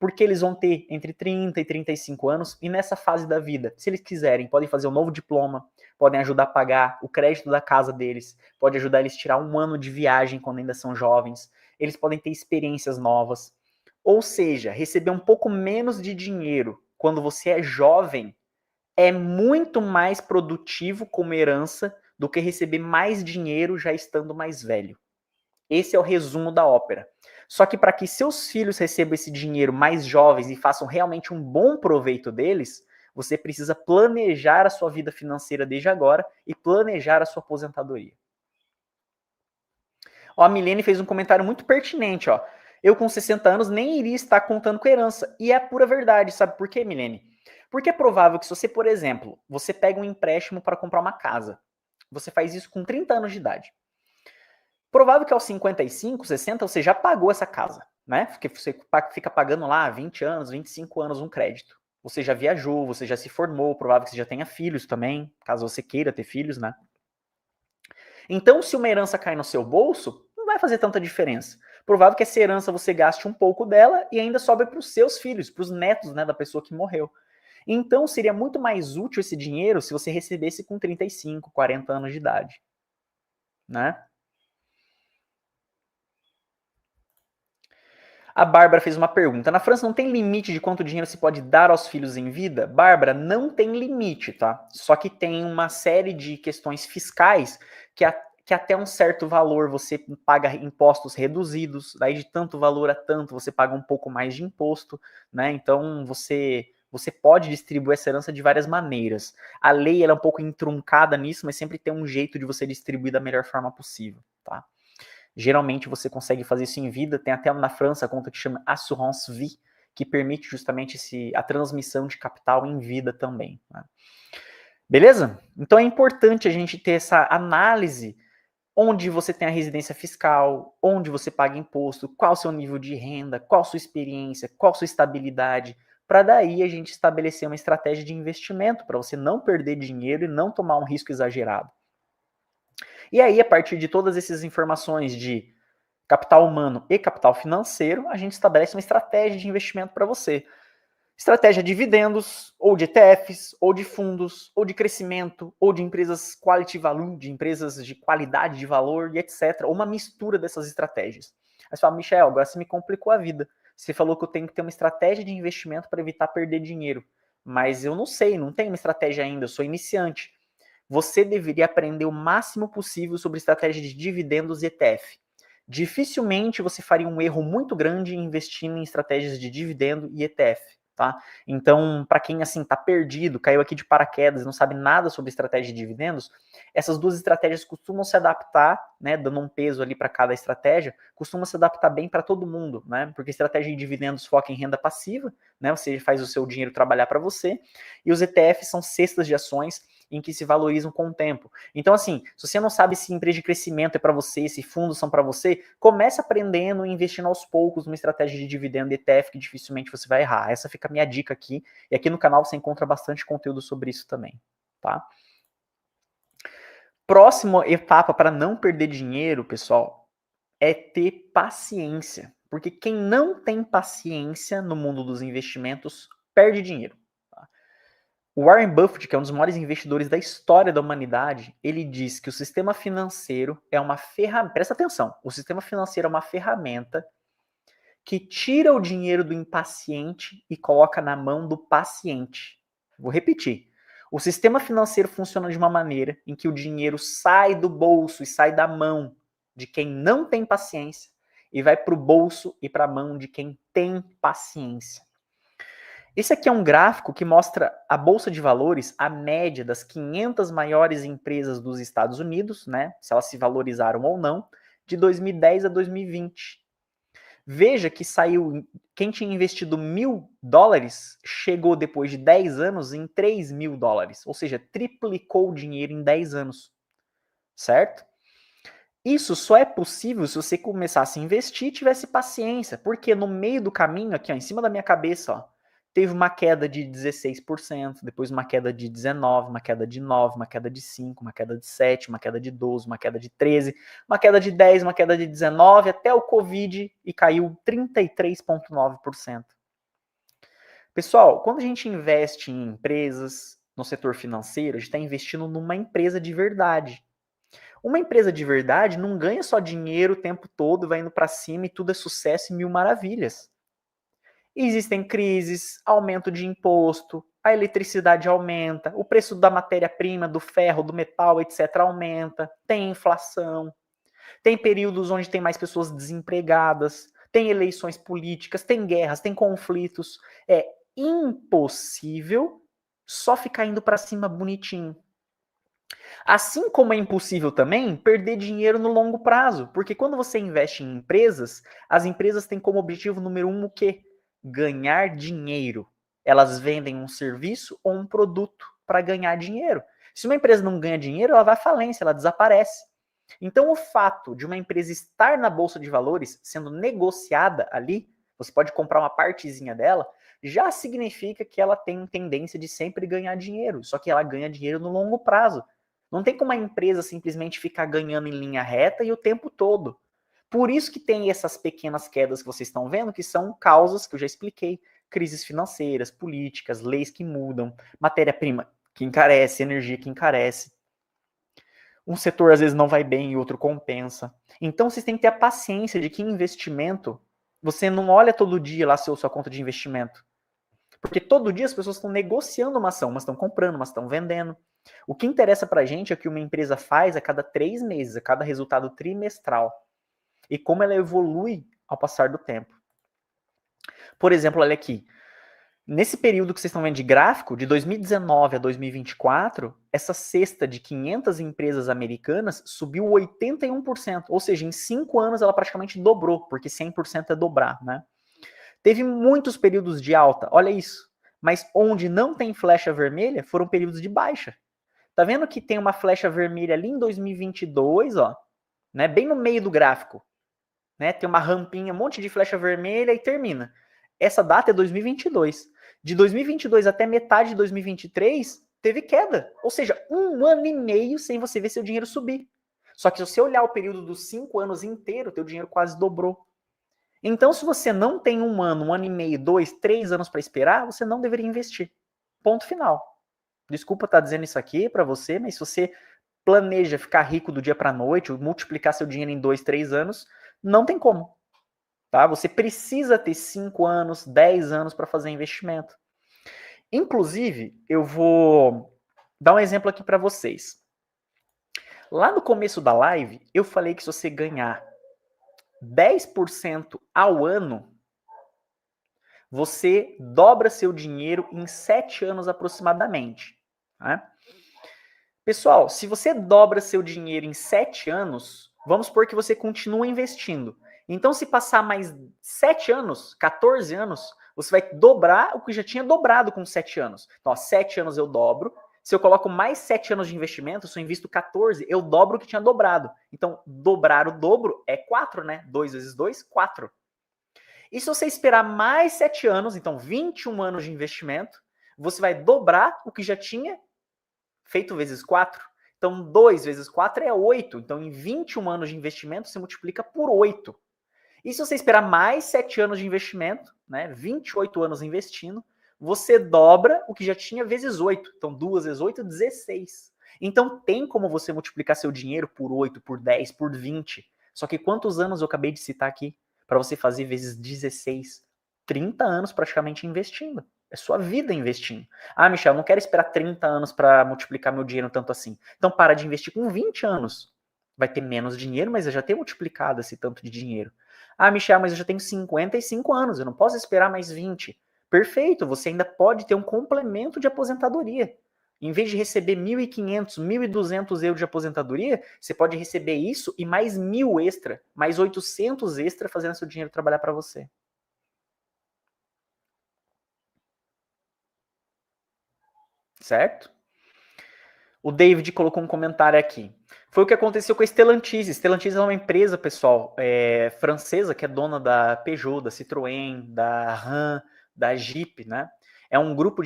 porque eles vão ter entre 30 e 35 anos, e nessa fase da vida, se eles quiserem, podem fazer um novo diploma, podem ajudar a pagar o crédito da casa deles, pode ajudar eles a tirar um ano de viagem quando ainda são jovens, eles podem ter experiências novas. Ou seja, receber um pouco menos de dinheiro quando você é jovem é muito mais produtivo como herança do que receber mais dinheiro já estando mais velho. Esse é o resumo da ópera. Só que para que seus filhos recebam esse dinheiro mais jovens e façam realmente um bom proveito deles, você precisa planejar a sua vida financeira desde agora e planejar a sua aposentadoria. Ó, a Milene fez um comentário muito pertinente, ó. Eu com 60 anos nem iria estar contando com herança. E é a pura verdade, sabe por quê, Milene? Porque é provável que se você, por exemplo, você pega um empréstimo para comprar uma casa, você faz isso com 30 anos de idade. Provável que aos 55, 60, você já pagou essa casa, né? Porque você fica pagando lá 20 anos, 25 anos um crédito. Você já viajou, você já se formou, provável que você já tenha filhos também, caso você queira ter filhos, né? Então, se uma herança cai no seu bolso, não vai fazer tanta diferença. Provável que essa herança você gaste um pouco dela e ainda sobra para os seus filhos, para os netos, né, da pessoa que morreu. Então, seria muito mais útil esse dinheiro se você recebesse com 35, 40 anos de idade, né? A Bárbara fez uma pergunta. Na França não tem limite de quanto dinheiro se pode dar aos filhos em vida? Bárbara, não tem limite, tá? Só que tem uma série de questões fiscais que até um certo valor você paga impostos reduzidos, daí de tanto valor a tanto você paga um pouco mais de imposto, né? Então você pode distribuir essa herança de várias maneiras. A lei ela é um pouco entroncada nisso, mas sempre tem um jeito de você distribuir da melhor forma possível, tá? Geralmente você consegue fazer isso em vida, tem até na França a conta que chama Assurance Vie, que permite justamente a transmissão de capital em vida também, né? Beleza? Então é importante a gente ter essa análise onde você tem a residência fiscal, onde você paga imposto, qual o seu nível de renda, qual a sua experiência, qual a sua estabilidade, para daí a gente estabelecer uma estratégia de investimento para você não perder dinheiro e não tomar um risco exagerado. E aí, a partir de todas essas informações de capital humano e capital financeiro, a gente estabelece uma estratégia de investimento para você. Estratégia de dividendos, ou de ETFs, ou de fundos, ou de crescimento, ou de empresas quality value, de empresas de qualidade de valor e etc. Ou uma mistura dessas estratégias. Aí você fala, Michel, agora você me complicou a vida. Você falou que eu tenho que ter uma estratégia de investimento para evitar perder dinheiro. Mas eu não sei, não tenho uma estratégia ainda, eu sou iniciante. Você deveria aprender o máximo possível sobre estratégia de dividendos e ETF. Dificilmente você faria um erro muito grande investindo em estratégias de dividendo e ETF, tá? Então, para quem assim tá perdido, caiu aqui de paraquedas, não sabe nada sobre estratégia de dividendos, essas duas estratégias costumam se adaptar, né, dando um peso ali para cada estratégia, costumam se adaptar bem para todo mundo, né? Porque estratégia de dividendos foca em renda passiva, né? Você faz o seu dinheiro trabalhar para você, e os ETFs são cestas de ações em que se valorizam com o tempo. Então, assim, se você não sabe se empresa de crescimento é para você, se fundos são para você, comece aprendendo e investindo aos poucos numa estratégia de dividendo ETF que dificilmente você vai errar. Essa fica a minha dica aqui. E aqui no canal você encontra bastante conteúdo sobre isso também, tá? Próxima etapa para não perder dinheiro, pessoal, é ter paciência. Porque quem não tem paciência no mundo dos investimentos perde dinheiro. O Warren Buffett, que é um dos maiores investidores da história da humanidade, ele diz que o sistema financeiro é uma ferramenta. Presta atenção, o sistema financeiro é uma ferramenta que tira o dinheiro do impaciente e coloca na mão do paciente. Vou repetir. O sistema financeiro funciona de uma maneira em que o dinheiro sai do bolso e sai da mão de quem não tem paciência e vai para o bolso e para a mão de quem tem paciência. Esse aqui é um gráfico que mostra a Bolsa de Valores, a média das 500 maiores empresas dos Estados Unidos, né? Se elas se valorizaram ou não, de 2010 a 2020. Veja que saiu, quem tinha investido $1.000 chegou depois de 10 anos em $3.000, ou seja, triplicou o dinheiro em 10 anos, certo? Isso só é possível se você começasse a investir e tivesse paciência, porque no meio do caminho, aqui ó, em cima da minha cabeça, ó, teve uma queda de 16%, depois uma queda de 19%, uma queda de 9%, uma queda de 5%, uma queda de 7%, uma queda de 12%, uma queda de 13%, uma queda de 10%, uma queda de 19%, até o Covid e caiu 33,9%. Pessoal, quando a gente investe em empresas, no setor financeiro, a gente está investindo numa empresa de verdade. Uma empresa de verdade não ganha só dinheiro o tempo todo, vai indo para cima e tudo é sucesso e mil maravilhas. Existem crises, aumento de imposto, a eletricidade aumenta, o preço da matéria-prima, do ferro, do metal, etc. aumenta, tem inflação, tem períodos onde tem mais pessoas desempregadas, tem eleições políticas, tem guerras, tem conflitos. É impossível só ficar indo para cima bonitinho. Assim como é impossível também perder dinheiro no longo prazo, porque quando você investe em empresas, as empresas têm como objetivo número 1 o quê? Ganhar dinheiro. Elas vendem um serviço ou um produto para ganhar dinheiro. Se uma empresa não ganha dinheiro, ela vai à falência, ela desaparece. Então, o fato de uma empresa estar na bolsa de valores, sendo negociada ali, você pode comprar uma partezinha dela, já significa que ela tem tendência de sempre ganhar dinheiro, só que ela ganha dinheiro no longo prazo. Não tem como a empresa simplesmente ficar ganhando em linha reta e o tempo todo. Por isso que tem essas pequenas quedas que vocês estão vendo, que são causas que eu já expliquei. Crises financeiras, políticas, leis que mudam, matéria-prima que encarece, energia que encarece. Um setor às vezes não vai bem e outro compensa. Então vocês têm que ter a paciência de que investimento, você não olha todo dia lá sua conta de investimento. Porque todo dia as pessoas estão negociando uma ação, umas estão comprando, umas estão vendendo. O que interessa pra gente é o que uma empresa faz a cada 3 meses, a cada resultado trimestral. E como ela evolui ao passar do tempo. Por exemplo, olha aqui. Nesse período que vocês estão vendo de gráfico, de 2019 a 2024, essa cesta de 500 empresas americanas subiu 81%. Ou seja, em 5 anos ela praticamente dobrou, porque 100% é dobrar, né? Teve muitos períodos de alta, olha isso. Mas onde não tem flecha vermelha, foram períodos de baixa. Tá vendo que tem uma flecha vermelha ali em 2022, ó, né, bem no meio do gráfico, né? Tem uma rampinha, um monte de flecha vermelha e termina. Essa data é 2022. De 2022 até metade de 2023, teve queda. Ou seja, 1 ano e meio sem você ver seu dinheiro subir. Só que se você olhar o período dos 5 anos inteiro, teu dinheiro quase dobrou. Então, se você não tem 1 ano e meio, 2, 3 anos para esperar, você não deveria investir. Ponto final. Desculpa estar dizendo isso aqui para você, mas se você planeja ficar rico do dia para a noite, ou multiplicar seu dinheiro em 2, 3 anos, não tem como. Tá? Você precisa ter 5 anos, 10 anos para fazer investimento. Inclusive, eu vou dar um exemplo aqui para vocês. Lá no começo da live, eu falei que se você ganhar 10% ao ano, você dobra seu dinheiro em 7 anos aproximadamente. Né? Pessoal, se você dobra seu dinheiro em 7 anos, vamos supor que você continua investindo. Então, se passar mais 7 anos, 14 anos, você vai dobrar o que já tinha dobrado com 7 anos. Então, ó, 7 anos eu dobro. Se eu coloco mais 7 anos de investimento, se eu invisto 14, eu dobro o que tinha dobrado. Então, dobrar o dobro é 4, né? 2 vezes 2, 4. E se você esperar mais 7 anos, então 21 anos de investimento, você vai dobrar o que já tinha feito vezes 4. Então, 2 vezes 4 é 8. Então, em 21 anos de investimento, você multiplica por 8. E se você esperar mais 7 anos de investimento, né, 28 anos investindo, você dobra o que já tinha vezes 8. Então, 2 vezes 8, 16. Então, tem como você multiplicar seu dinheiro por 8, por 10, por 20. Só que quantos anos eu acabei de citar aqui para você fazer vezes 16? 30 anos praticamente investindo. É sua vida investindo. Ah, Michel, não quero esperar 30 anos para multiplicar meu dinheiro tanto assim. Então, para de investir com 20 anos. Vai ter menos dinheiro, mas eu já tenho multiplicado esse tanto de dinheiro. Ah, Michel, mas eu já tenho 55 anos, eu não posso esperar mais 20. Perfeito, você ainda pode ter um complemento de aposentadoria. Em vez de receber 1.500, 1.200 euros de aposentadoria, você pode receber isso e mais 1.000 extra, mais 800 extra fazendo seu dinheiro trabalhar para você. Certo? O David colocou um comentário aqui. Foi o que aconteceu com a Stellantis. Stellantis é uma empresa, pessoal, francesa, que é dona da Peugeot, da Citroën, da RAM, da Jeep, né? É um grupo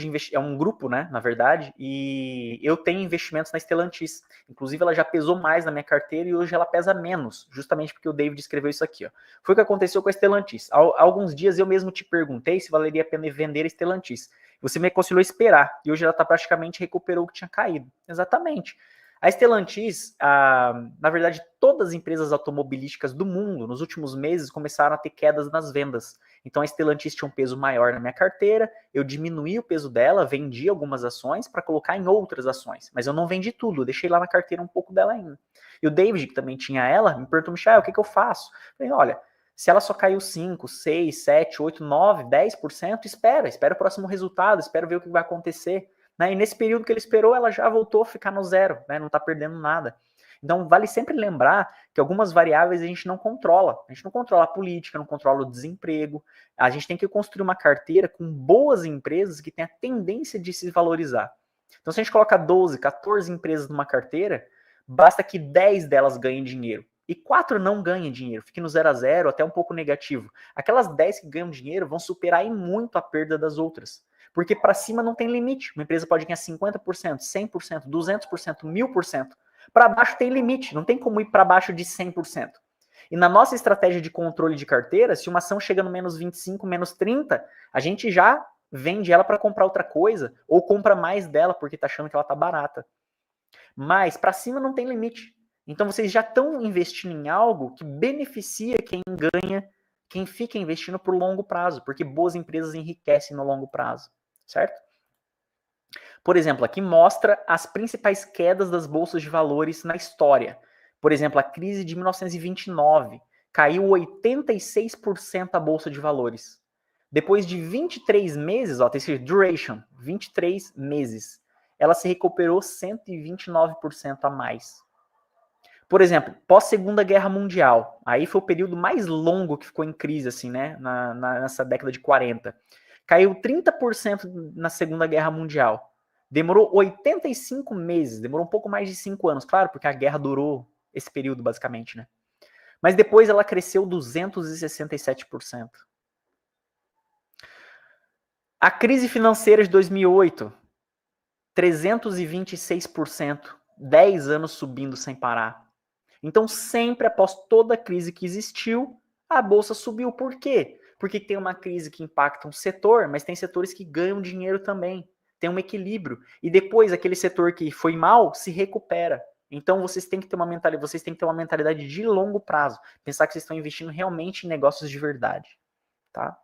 né, na verdade, e eu tenho investimentos na Stellantis. Inclusive, ela já pesou mais na minha carteira e hoje ela pesa menos, justamente porque o David escreveu isso aqui, ó. Foi o que aconteceu com a Stellantis. Há alguns dias eu mesmo te perguntei se valeria a pena vender a Stellantis. Você me aconselhou a esperar, e hoje ela está praticamente recuperou o que tinha caído. Exatamente. A Stellantis, na verdade, todas as empresas automobilísticas do mundo, nos últimos meses, começaram a ter quedas nas vendas. Então, a Stellantis tinha um peso maior na minha carteira, eu diminuí o peso dela, vendi algumas ações para colocar em outras ações. Mas eu não vendi tudo, eu deixei lá na carteira um pouco dela ainda. E o David, que também tinha ela, me perguntou, Michel, o que eu faço? Eu falei, olha, se ela só caiu 5, 6, 7, 8, 9, 10%, espera o próximo resultado, espera ver o que vai acontecer. Né? E nesse período que ele esperou, ela já voltou a ficar no zero, né? Não está perdendo nada. Então, vale sempre lembrar que algumas variáveis a gente não controla. A gente não controla a política, não controla o desemprego. A gente tem que construir uma carteira com boas empresas que têm a tendência de se valorizar. Então, se a gente coloca 12, 14 empresas numa carteira, basta que 10 delas ganhem dinheiro. E 4 não ganhem dinheiro, fiquem no 0 a 0, até um pouco negativo. Aquelas 10 que ganham dinheiro vão superar em muito a perda das outras. Porque para cima não tem limite. Uma empresa pode ganhar 50%, 100%, 200%, 1000%. Para baixo tem limite, não tem como ir para baixo de 100%. E na nossa estratégia de controle de carteira, se uma ação chega no menos 25, menos 30, a gente já vende ela para comprar outra coisa ou compra mais dela porque está achando que ela está barata. Mas para cima não tem limite. Então vocês já estão investindo em algo que beneficia quem ganha, quem fica investindo por longo prazo, porque boas empresas enriquecem no longo prazo, certo? Por exemplo, aqui mostra as principais quedas das bolsas de valores na história. Por exemplo, a crise de 1929 caiu 86% a bolsa de valores. Depois de 23 meses, ó, tem esse duration, 23 meses, ela se recuperou 129% a mais. Por exemplo, pós-Segunda Guerra Mundial, aí foi o período mais longo que ficou em crise, assim, né, nessa década de 40. Caiu 30% na Segunda Guerra Mundial. Demorou 85 meses, demorou um pouco mais de 5 anos, claro, porque a guerra durou esse período, basicamente, né? Mas depois ela cresceu 267%. A crise financeira de 2008, 326%, 10 anos subindo sem parar. Então, sempre após toda a crise que existiu, a bolsa subiu. Por quê? Porque tem uma crise que impacta um setor, mas tem setores que ganham dinheiro também. Tem um equilíbrio. E depois, aquele setor que foi mal se recupera. Então, vocês têm que ter uma mentalidade de longo prazo. Pensar que vocês estão investindo realmente em negócios de verdade. Tá?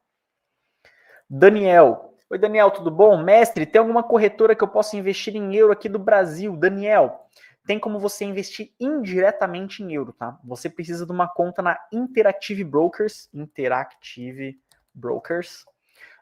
Daniel. Oi, Daniel, tudo bom? Mestre, tem alguma corretora que eu possa investir em euro aqui do Brasil? Daniel, tem como você investir indiretamente em euro, tá? Você precisa de uma conta na Interactive Brokers.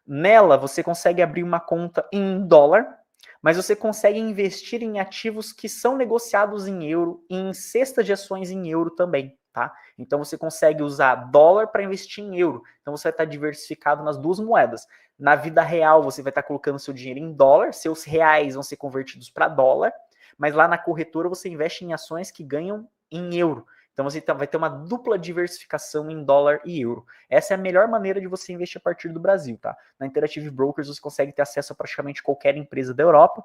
Nela, você consegue abrir uma conta em dólar, mas você consegue investir em ativos que são negociados em euro e em cestas de ações em euro também, tá? Então você consegue usar dólar para investir em euro. Então você vai estar diversificado nas duas moedas. Na vida real, você vai estar colocando seu dinheiro em dólar, seus reais vão ser convertidos para dólar, mas lá na corretora você investe em ações que ganham em euro. Então você vai ter uma dupla diversificação em dólar e euro. Essa é a melhor maneira de você investir a partir do Brasil, tá? Na Interactive Brokers você consegue ter acesso a praticamente qualquer empresa da Europa.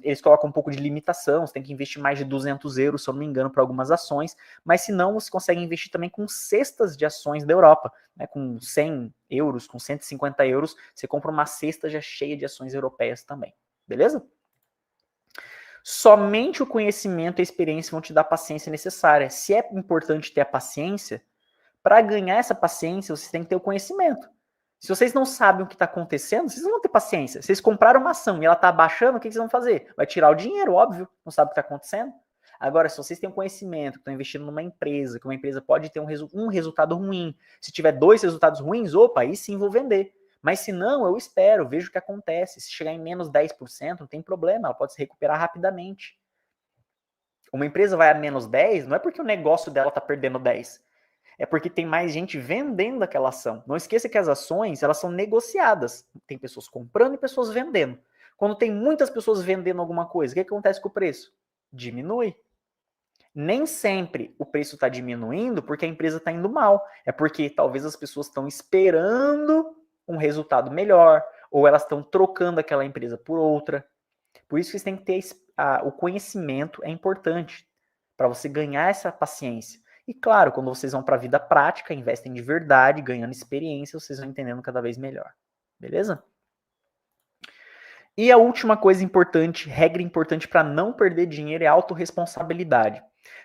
Eles colocam um pouco de limitação, você tem que investir mais de 200 euros, se eu não me engano, para algumas ações, mas se não, você consegue investir também com cestas de ações da Europa, né? Com 100 euros, com 150 euros, você compra uma cesta já cheia de ações europeias também, beleza? Somente o conhecimento e a experiência vão te dar a paciência necessária. Se é importante ter a paciência, para ganhar essa paciência, vocês têm que ter o conhecimento. Se vocês não sabem o que está acontecendo, vocês não vão ter paciência. Vocês compraram uma ação e ela está abaixando, o que vocês vão fazer? Vai tirar o dinheiro, óbvio. Não sabe o que está acontecendo. Agora, se vocês têm um conhecimento, estão investindo numa empresa, que uma empresa pode ter um resultado ruim. Se tiver 2 resultados ruins, opa, aí sim vou vender. Mas se não, eu espero, vejo o que acontece. Se chegar em menos 10%, não tem problema, ela pode se recuperar rapidamente. Uma empresa vai a menos 10, não é porque o negócio dela está perdendo 10. É porque tem mais gente vendendo aquela ação. Não esqueça que as ações, elas são negociadas. Tem pessoas comprando e pessoas vendendo. Quando tem muitas pessoas vendendo alguma coisa, o que acontece com o preço? Diminui. Nem sempre o preço está diminuindo porque a empresa está indo mal. É porque talvez as pessoas estão esperando um resultado melhor, ou elas estão trocando aquela empresa por outra. Por isso que você tem que ter o conhecimento, é importante para você ganhar essa paciência. E claro, quando vocês vão para a vida prática, investem de verdade, ganhando experiência, vocês vão entendendo cada vez melhor. Beleza? E a última coisa importante, regra importante para não perder dinheiro é a autorresponsabilidade.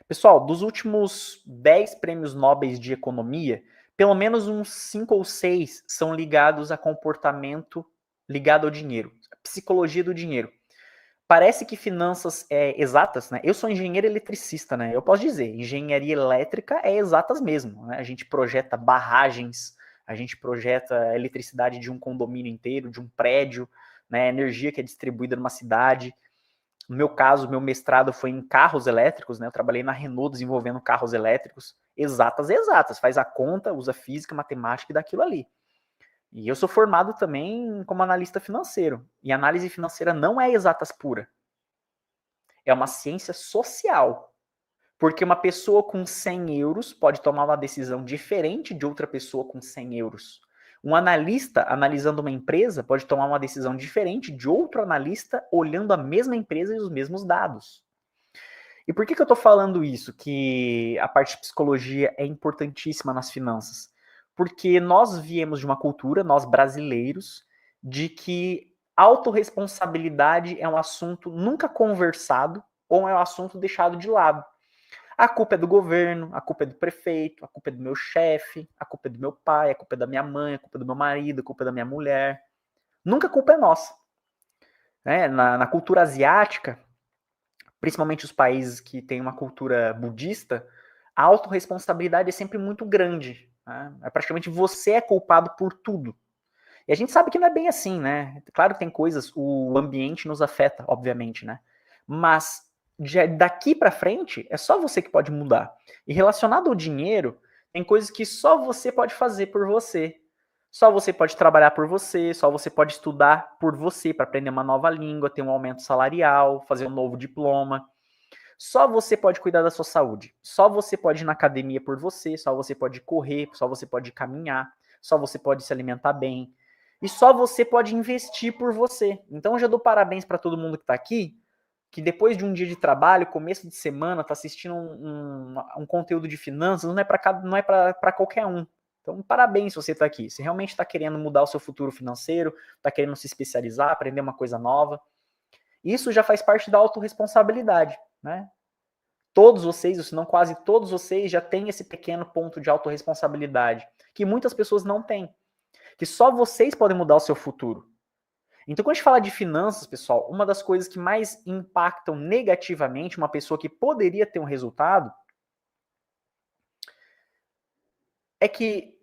Pessoal, dos últimos 10 prêmios Nobel de economia, pelo menos uns 5 ou 6 são ligados a comportamento ligado ao dinheiro, psicologia do dinheiro. Parece que finanças exatas, né? Eu sou engenheiro eletricista, né? Eu posso dizer, engenharia elétrica é exatas mesmo, né? A gente projeta barragens, a gente projeta a eletricidade de um condomínio inteiro, de um prédio, né? Energia que é distribuída numa cidade. No meu caso, meu mestrado foi em carros elétricos, né? Eu trabalhei na Renault desenvolvendo carros elétricos. Exatas. Faz a conta, usa física, matemática e daquilo ali. E eu sou formado também como analista financeiro. E análise financeira não é exatas pura. É uma ciência social. Porque uma pessoa com 100 euros pode tomar uma decisão diferente de outra pessoa com 100 euros. Um analista analisando uma empresa pode tomar uma decisão diferente de outro analista olhando a mesma empresa e os mesmos dados. E por que eu estou falando isso? Que a parte de psicologia é importantíssima nas finanças? Porque nós viemos de uma cultura, nós brasileiros, de que autorresponsabilidade é um assunto nunca conversado ou é um assunto deixado de lado. A culpa é do governo, a culpa é do prefeito, a culpa é do meu chefe, a culpa é do meu pai, a culpa é da minha mãe, a culpa é do meu marido, a culpa é da minha mulher. Nunca a culpa é nossa. Né? Na cultura asiática, principalmente os países que têm uma cultura budista, a autorresponsabilidade é sempre muito grande. Né? É praticamente você é culpado por tudo. E a gente sabe que não é bem assim, né? Claro que tem coisas, o ambiente nos afeta, obviamente, né? Mas daqui para frente é só você que pode mudar. E relacionado ao dinheiro, tem coisas que só você pode fazer por você. Só você pode trabalhar por você, só você pode estudar por você para aprender uma nova língua, ter um aumento salarial, fazer um novo diploma. Só você pode cuidar da sua saúde. Só você pode ir na academia por você, só você pode correr, só você pode caminhar, só você pode se alimentar bem. E só você pode investir por você. Então eu já dou parabéns para todo mundo que está aqui, que depois de um dia de trabalho, começo de semana, está assistindo um conteúdo de finanças, não é para qualquer um. Então, parabéns se você está aqui. Você realmente está querendo mudar o seu futuro financeiro, está querendo se especializar, aprender uma coisa nova. Isso já faz parte da autorresponsabilidade, né? Todos vocês, ou se não quase todos vocês, já têm esse pequeno ponto de autorresponsabilidade, que muitas pessoas não têm. Que só vocês podem mudar o seu futuro. Então, quando a gente fala de finanças, pessoal, uma das coisas que mais impactam negativamente uma pessoa que poderia ter um resultado é que,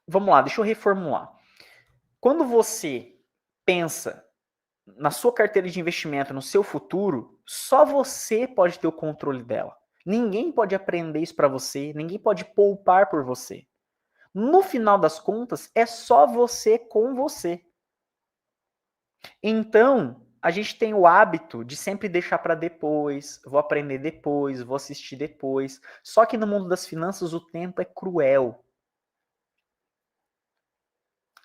vamos lá, deixa eu reformular. Quando você pensa na sua carteira de investimento, no seu futuro, só você pode ter o controle dela. Ninguém pode aprender isso para você, ninguém pode poupar por você. No final das contas, é só você com você. Então, a gente tem o hábito de sempre deixar para depois, vou aprender depois, vou assistir depois. Só que no mundo das finanças o tempo é cruel.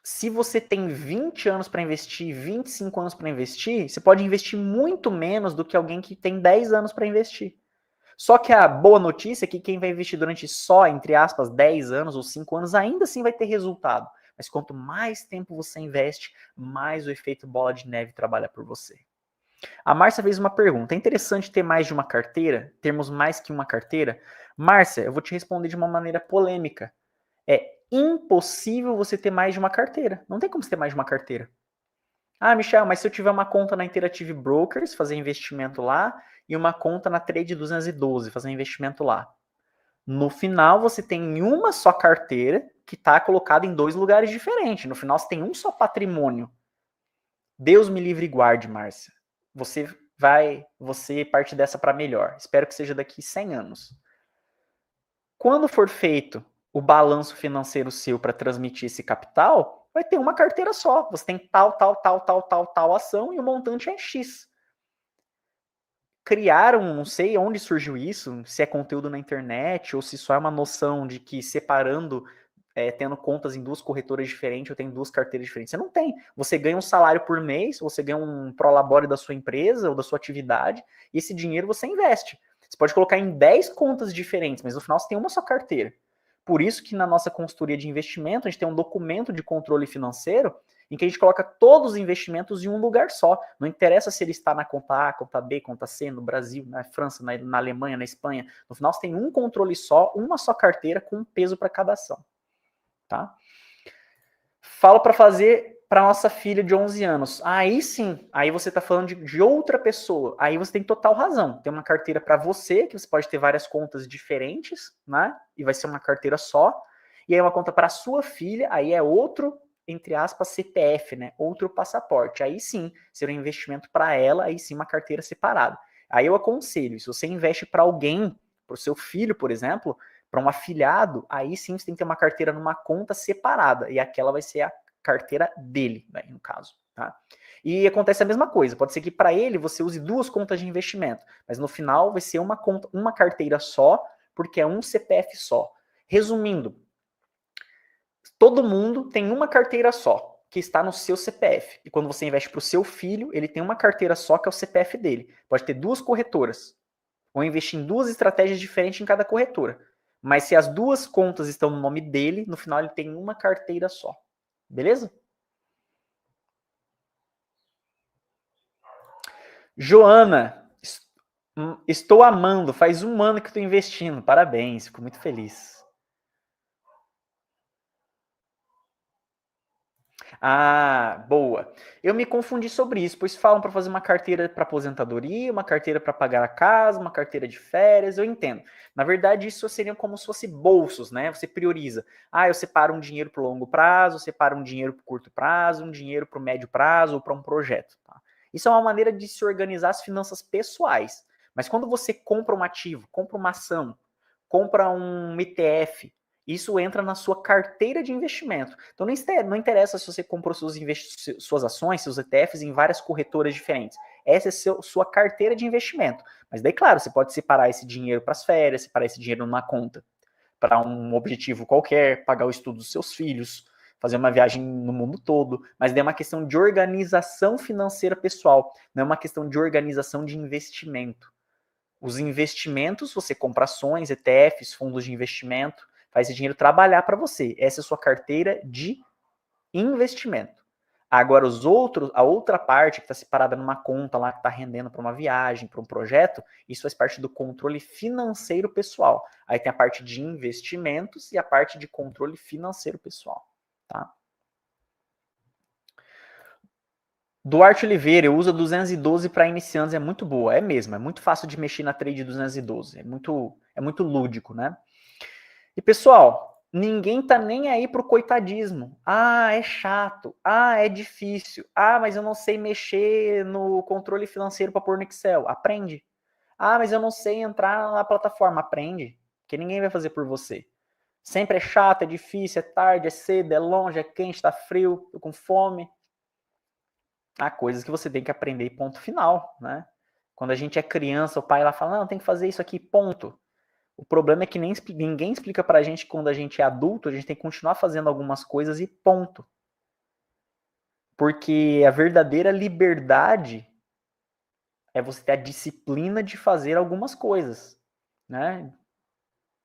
Se você tem 20 anos para investir, 25 anos para investir, você pode investir muito menos do que alguém que tem 10 anos para investir. Só que a boa notícia é que quem vai investir durante só, entre aspas, 10 anos ou 5 anos, ainda assim vai ter resultado. Mas quanto mais tempo você investe, mais o efeito bola de neve trabalha por você. A Márcia fez uma pergunta. É interessante ter mais de uma carteira? Termos mais que uma carteira? Márcia, eu vou te responder de uma maneira polêmica. É impossível você ter mais de uma carteira. Não tem como você ter mais de uma carteira. Ah, Michel, mas se eu tiver uma conta na Interactive Brokers, fazer investimento lá, e uma conta na Trade 212, fazer investimento lá. No final, você tem uma só carteira que está colocada em 2 lugares diferentes. No final, você tem um só patrimônio. Deus me livre e guarde, Márcia. Você parte dessa para melhor. Espero que seja daqui 100 anos. Quando for feito o balanço financeiro seu para transmitir esse capital, vai ter uma carteira só. Você tem tal ação e o montante é X. Criaram, não sei onde surgiu isso, se é conteúdo na internet ou se só é uma noção de que separando, tendo contas em 2 corretoras diferentes, eu tenho 2 carteiras diferentes. Você não tem. Você ganha um salário por mês, você ganha um prolabore da sua empresa ou da sua atividade, e esse dinheiro você investe. Você pode colocar em 10 contas diferentes, mas no final você tem uma só carteira. Por isso que na nossa consultoria de investimento, a gente tem um documento de controle financeiro em que a gente coloca todos os investimentos em um lugar só. Não interessa se ele está na conta A, conta B, conta C, no Brasil, na França, na Alemanha, na Espanha. No final você tem um controle só, uma só carteira com um peso para cada ação. Tá? Falo para fazer para nossa filha de 11 anos. Aí sim, aí você está falando de outra pessoa. Aí você tem total razão. Tem uma carteira para você, que você pode ter várias contas diferentes, né? E vai ser uma carteira só. E aí uma conta para sua filha, aí é outro, entre aspas, CPF, né? Outro passaporte. Aí sim, será um investimento para ela, aí sim uma carteira separada. Aí eu aconselho, se você investe para alguém, para o seu filho, por exemplo, para um afiliado, aí sim você tem que ter uma carteira numa conta separada, e aquela vai ser a carteira dele, né, no caso. Tá? E acontece a mesma coisa, pode ser que para ele você use 2 contas de investimento, mas no final vai ser uma conta, uma carteira só, porque é um CPF só. Resumindo, todo mundo tem uma carteira só, que está no seu CPF. E quando você investe para o seu filho, ele tem uma carteira só, que é o CPF dele. Pode ter 2 corretoras, ou investir em 2 estratégias diferentes em cada corretora. Mas se as 2 contas estão no nome dele, no final ele tem uma carteira só. Beleza? Joana, estou amando. Faz 1 ano que estou investindo. Parabéns, fico muito feliz. Ah, boa. Eu me confundi sobre isso, pois falam para fazer uma carteira para aposentadoria, uma carteira para pagar a casa, uma carteira de férias, eu entendo. Na verdade, isso seriam como se fosse bolsos, né? Você prioriza. Ah, eu separo um dinheiro para o longo prazo, eu separo um dinheiro para o curto prazo, um dinheiro para o médio prazo ou para um projeto. Tá? Isso é uma maneira de se organizar as finanças pessoais. Mas quando você compra um ativo, compra uma ação, compra um ETF, isso entra na sua carteira de investimento. Então não interessa se você comprou suas ações, seus ETFs em várias corretoras diferentes. Essa é sua carteira de investimento. Mas daí, claro, você pode separar esse dinheiro para as férias, separar esse dinheiro numa conta para um objetivo qualquer, pagar o estudo dos seus filhos, fazer uma viagem no mundo todo. Mas daí é uma questão de organização financeira pessoal, não é uma questão de organização de investimento. Os investimentos, você compra ações, ETFs, fundos de investimento, faz esse dinheiro trabalhar para você. Essa é a sua carteira de investimento. Agora, a outra parte que está separada numa conta lá que está rendendo para uma viagem, para um projeto, isso faz parte do controle financeiro pessoal. Aí tem a parte de investimentos e a parte de controle financeiro pessoal. Tá? Duarte Oliveira, eu uso a 212 para iniciantes, é muito boa, é mesmo, é muito fácil de mexer na trade 212, é muito lúdico, né? E pessoal, ninguém tá nem aí pro coitadismo. Ah, é chato. Ah, é difícil. Ah, mas eu não sei mexer no controle financeiro para pôr no Excel. Aprende. Ah, mas eu não sei entrar na plataforma. Aprende, que ninguém vai fazer por você. Sempre é chato, é difícil, é tarde, é cedo, é longe, é quente, tá frio, tô com fome. Há coisas que você tem que aprender e ponto final, né? Quando a gente é criança, o pai lá fala, não, tem que fazer isso aqui, ponto. O problema é que ninguém explica pra gente que quando a gente é adulto, a gente tem que continuar fazendo algumas coisas e ponto. Porque a verdadeira liberdade é você ter a disciplina de fazer algumas coisas, né?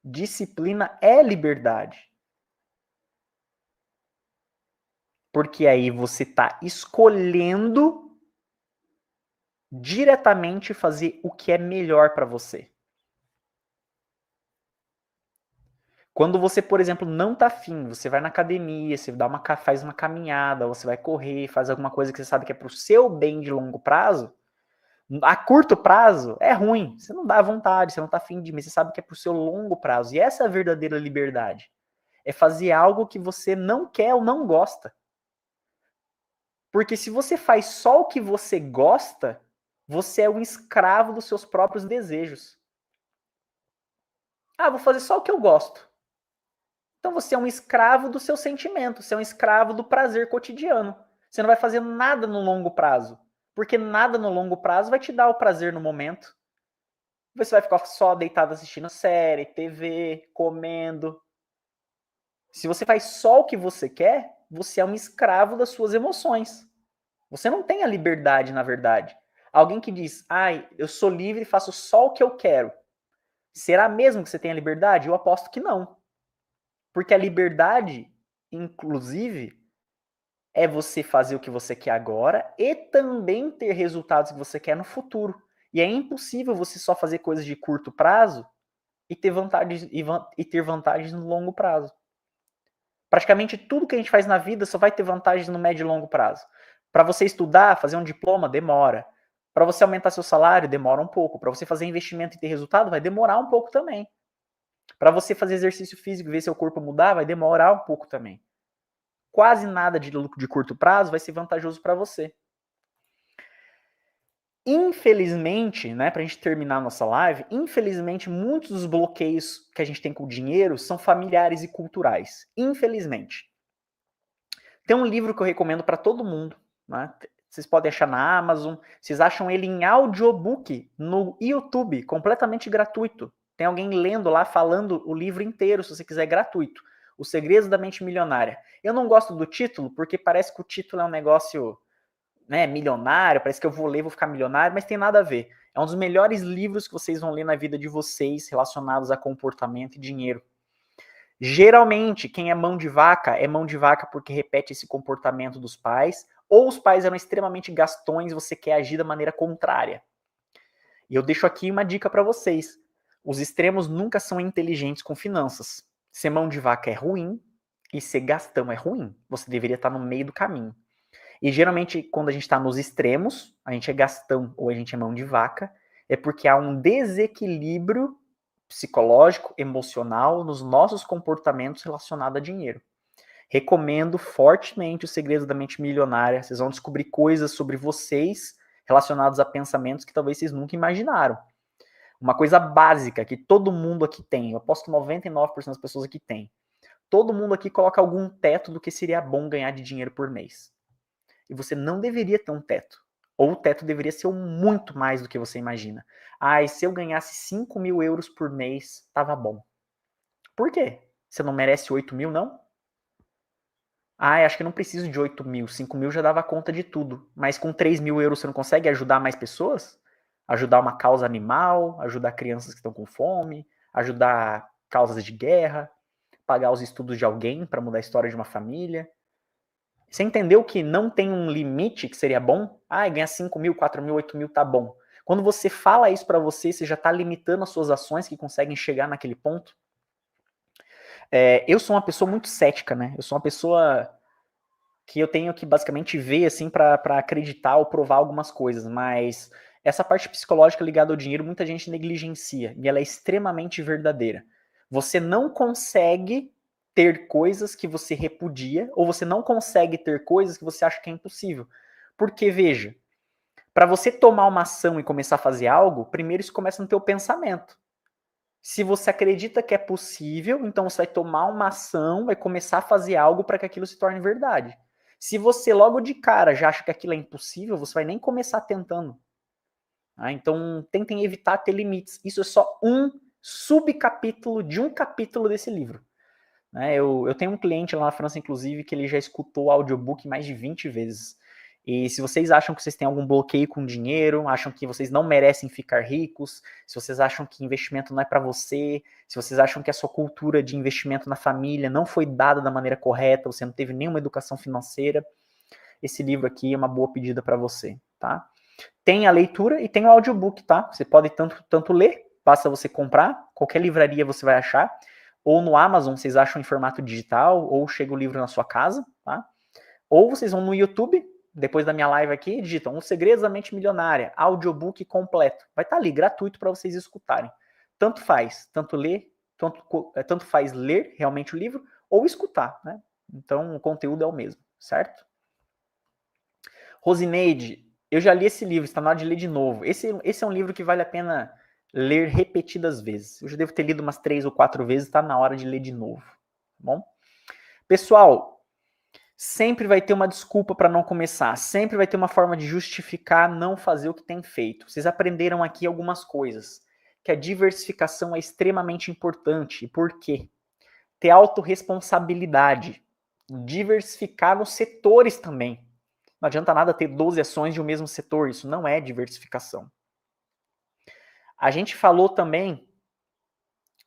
Disciplina é liberdade. Porque aí você está escolhendo diretamente fazer o que é melhor para você. Quando você, por exemplo, não tá afim, você vai na academia, você faz uma caminhada, você vai correr, faz alguma coisa que você sabe que é pro seu bem de longo prazo, A curto prazo é ruim, você não dá vontade, você não tá afim de mim, você sabe que é pro seu longo prazo. E essa é a verdadeira liberdade. É fazer algo que você não quer ou não gosta. Porque se você faz só o que você gosta, você é um escravo dos seus próprios desejos. Ah, vou fazer só o que eu gosto. Então você é um escravo do seu sentimento, você é um escravo do prazer cotidiano. Você não vai fazer nada no longo prazo. Porque nada no longo prazo vai te dar o prazer no momento. Você vai ficar só deitado assistindo série, TV, comendo. Se você faz só o que você quer, você é um escravo das suas emoções. Você não tem a liberdade, na verdade. Alguém que diz, ai, eu sou livre e faço só o que eu quero. Será mesmo que você tem a liberdade? Eu aposto que não. Porque a liberdade, inclusive, é você fazer o que você quer agora e também ter resultados que você quer no futuro. E é impossível você só fazer coisas de curto prazo e ter vantagens no longo prazo. Praticamente tudo que a gente faz na vida só vai ter vantagens no médio e longo prazo. Para você estudar, fazer um diploma, demora. Para você aumentar seu salário, demora um pouco. Para você fazer investimento e ter resultado, vai demorar um pouco também. Para você fazer exercício físico e ver seu corpo mudar, vai demorar um pouco também. Quase nada de curto prazo vai ser vantajoso para você. Infelizmente, né, para a gente terminar a nossa live, infelizmente muitos dos bloqueios que a gente tem com o dinheiro são familiares e culturais. Infelizmente. Tem um livro que eu recomendo para todo mundo, né? Vocês podem achar na Amazon, vocês acham ele em audiobook no YouTube, completamente gratuito. Tem alguém lendo lá, falando o livro inteiro, se você quiser, gratuito. Os Segredos da Mente Milionária. Eu não gosto do título, porque parece que o título é um negócio, né, milionário, parece que eu vou ler e vou ficar milionário, mas tem nada a ver. É um dos melhores livros que vocês vão ler na vida de vocês, relacionados a comportamento e dinheiro. Geralmente, quem é mão de vaca porque repete esse comportamento dos pais, ou os pais eram extremamente gastões e você quer agir da maneira contrária. E eu deixo aqui uma dica para vocês. Os extremos nunca são inteligentes com finanças. Ser mão de vaca é ruim e ser gastão é ruim. Você deveria estar no meio do caminho. E geralmente, quando a gente está nos extremos, a gente é gastão ou a gente é mão de vaca, é porque há um desequilíbrio psicológico, emocional nos nossos comportamentos relacionados a dinheiro. Recomendo fortemente Os Segredos da Mente Milionária. Vocês vão descobrir coisas sobre vocês relacionados a pensamentos que talvez vocês nunca imaginaram. Uma coisa básica que todo mundo aqui tem, eu aposto que 99% das pessoas aqui tem. Todo mundo aqui coloca algum teto do que seria bom ganhar de dinheiro por mês. E você não deveria ter um teto. Ou o teto deveria ser muito mais do que você imagina. Ah, e se eu ganhasse 5 mil euros por mês, tava bom. Por quê? Você não merece 8 mil, não? Ah, acho que não preciso de 8 mil. 5 mil já dava conta de tudo. Mas com 3 mil euros você não consegue ajudar mais pessoas? Ajudar uma causa animal, ajudar crianças que estão com fome, ajudar causas de guerra, pagar os estudos de alguém para mudar a história de uma família. Você entendeu que não tem um limite que seria bom? Ah, ganhar 5 mil, 4 mil, 8 mil tá bom. Quando você fala isso para você, você já está limitando as suas ações que conseguem chegar naquele ponto. Eu sou uma pessoa muito cética, né? Eu sou uma pessoa que eu tenho que basicamente ver assim para acreditar ou provar algumas coisas, mas essa parte psicológica ligada ao dinheiro muita gente negligencia e ela é extremamente verdadeira. Você não consegue ter coisas que você repudia ou você não consegue ter coisas que você acha que é impossível. Porque veja, para você tomar uma ação e começar a fazer algo, primeiro isso começa no teu pensamento. Se você acredita que é possível, então você vai tomar uma ação, vai começar a fazer algo para que aquilo se torne verdade. Se você logo de cara já acha que aquilo é impossível, você vai nem começar tentando. Então, tentem evitar ter limites. Isso é só um subcapítulo de um capítulo desse livro. Eu tenho um cliente lá na França, inclusive, que ele já escutou o audiobook mais de 20 vezes. E se vocês acham que vocês têm algum bloqueio com dinheiro, acham que vocês não merecem ficar ricos, se vocês acham que investimento não é para você, se vocês acham que a sua cultura de investimento na família não foi dada da maneira correta, você não teve nenhuma educação financeira, esse livro aqui é uma boa pedida para você, tá? Tem a leitura e tem o audiobook, tá? Você pode tanto ler, basta você comprar, qualquer livraria você vai achar, ou no Amazon vocês acham em formato digital, ou chega o livro na sua casa, tá? Ou vocês vão no YouTube, depois da minha live aqui, digitam Os Segredos da Mente Milionária, audiobook completo. Vai estar ali, gratuito para vocês escutarem. Tanto faz, tanto faz ler realmente o livro ou escutar, né? Então o conteúdo é o mesmo, certo? Rosineide, eu já li esse livro, está na hora de ler de novo. Esse é um livro que vale a pena ler repetidas vezes. Eu já devo ter lido umas 3 ou 4 vezes, está na hora de ler de novo. Tá bom? Pessoal, sempre vai ter uma desculpa para não começar, sempre vai ter uma forma de justificar não fazer o que tem feito. Vocês aprenderam aqui algumas coisas, que a diversificação é extremamente importante. E por quê? Ter autorresponsabilidade, diversificar nos setores também. Não adianta nada ter 12 ações de um mesmo setor, isso não é diversificação. A gente falou também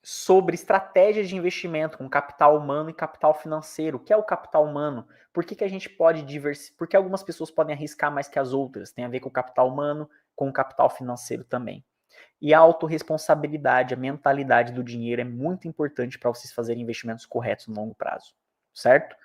sobre estratégias de investimento com capital humano e capital financeiro. O que é o capital humano? Por que a gente pode diversificar? Por que algumas pessoas podem arriscar mais que as outras? Tem a ver com o capital humano, com o capital financeiro também. E a autorresponsabilidade, a mentalidade do dinheiro é muito importante para vocês fazerem investimentos corretos no longo prazo, certo?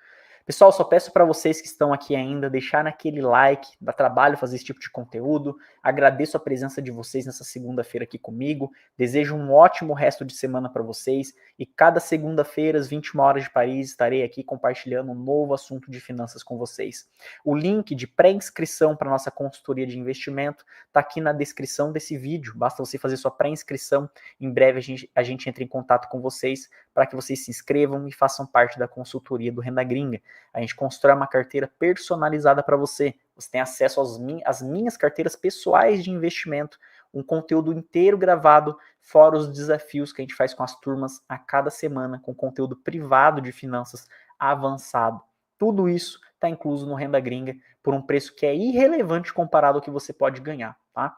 Pessoal, só peço para vocês que estão aqui ainda deixar aquele like, dá trabalho fazer esse tipo de conteúdo. Agradeço a presença de vocês nessa segunda-feira aqui comigo. Desejo um ótimo resto de semana para vocês e cada segunda-feira às 21 horas de Paris estarei aqui compartilhando um novo assunto de finanças com vocês. O link de pré-inscrição para nossa consultoria de investimento está aqui na descrição desse vídeo. Basta você fazer sua pré-inscrição. Em breve a gente entra em contato com vocês para que vocês se inscrevam e façam parte da consultoria do Renda Gringa. A gente constrói uma carteira personalizada para você. Você tem acesso às minhas carteiras pessoais de investimento, um conteúdo inteiro gravado, fora os desafios que a gente faz com as turmas a cada semana, com conteúdo privado de finanças avançado. Tudo isso está incluso no Renda Gringa por um preço que é irrelevante comparado ao que você pode ganhar, tá?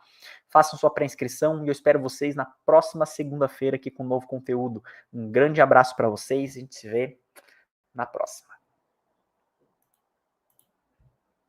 Façam sua pré-inscrição e eu espero vocês na próxima segunda-feira aqui com um novo conteúdo. Um grande abraço para vocês e a gente se vê na próxima.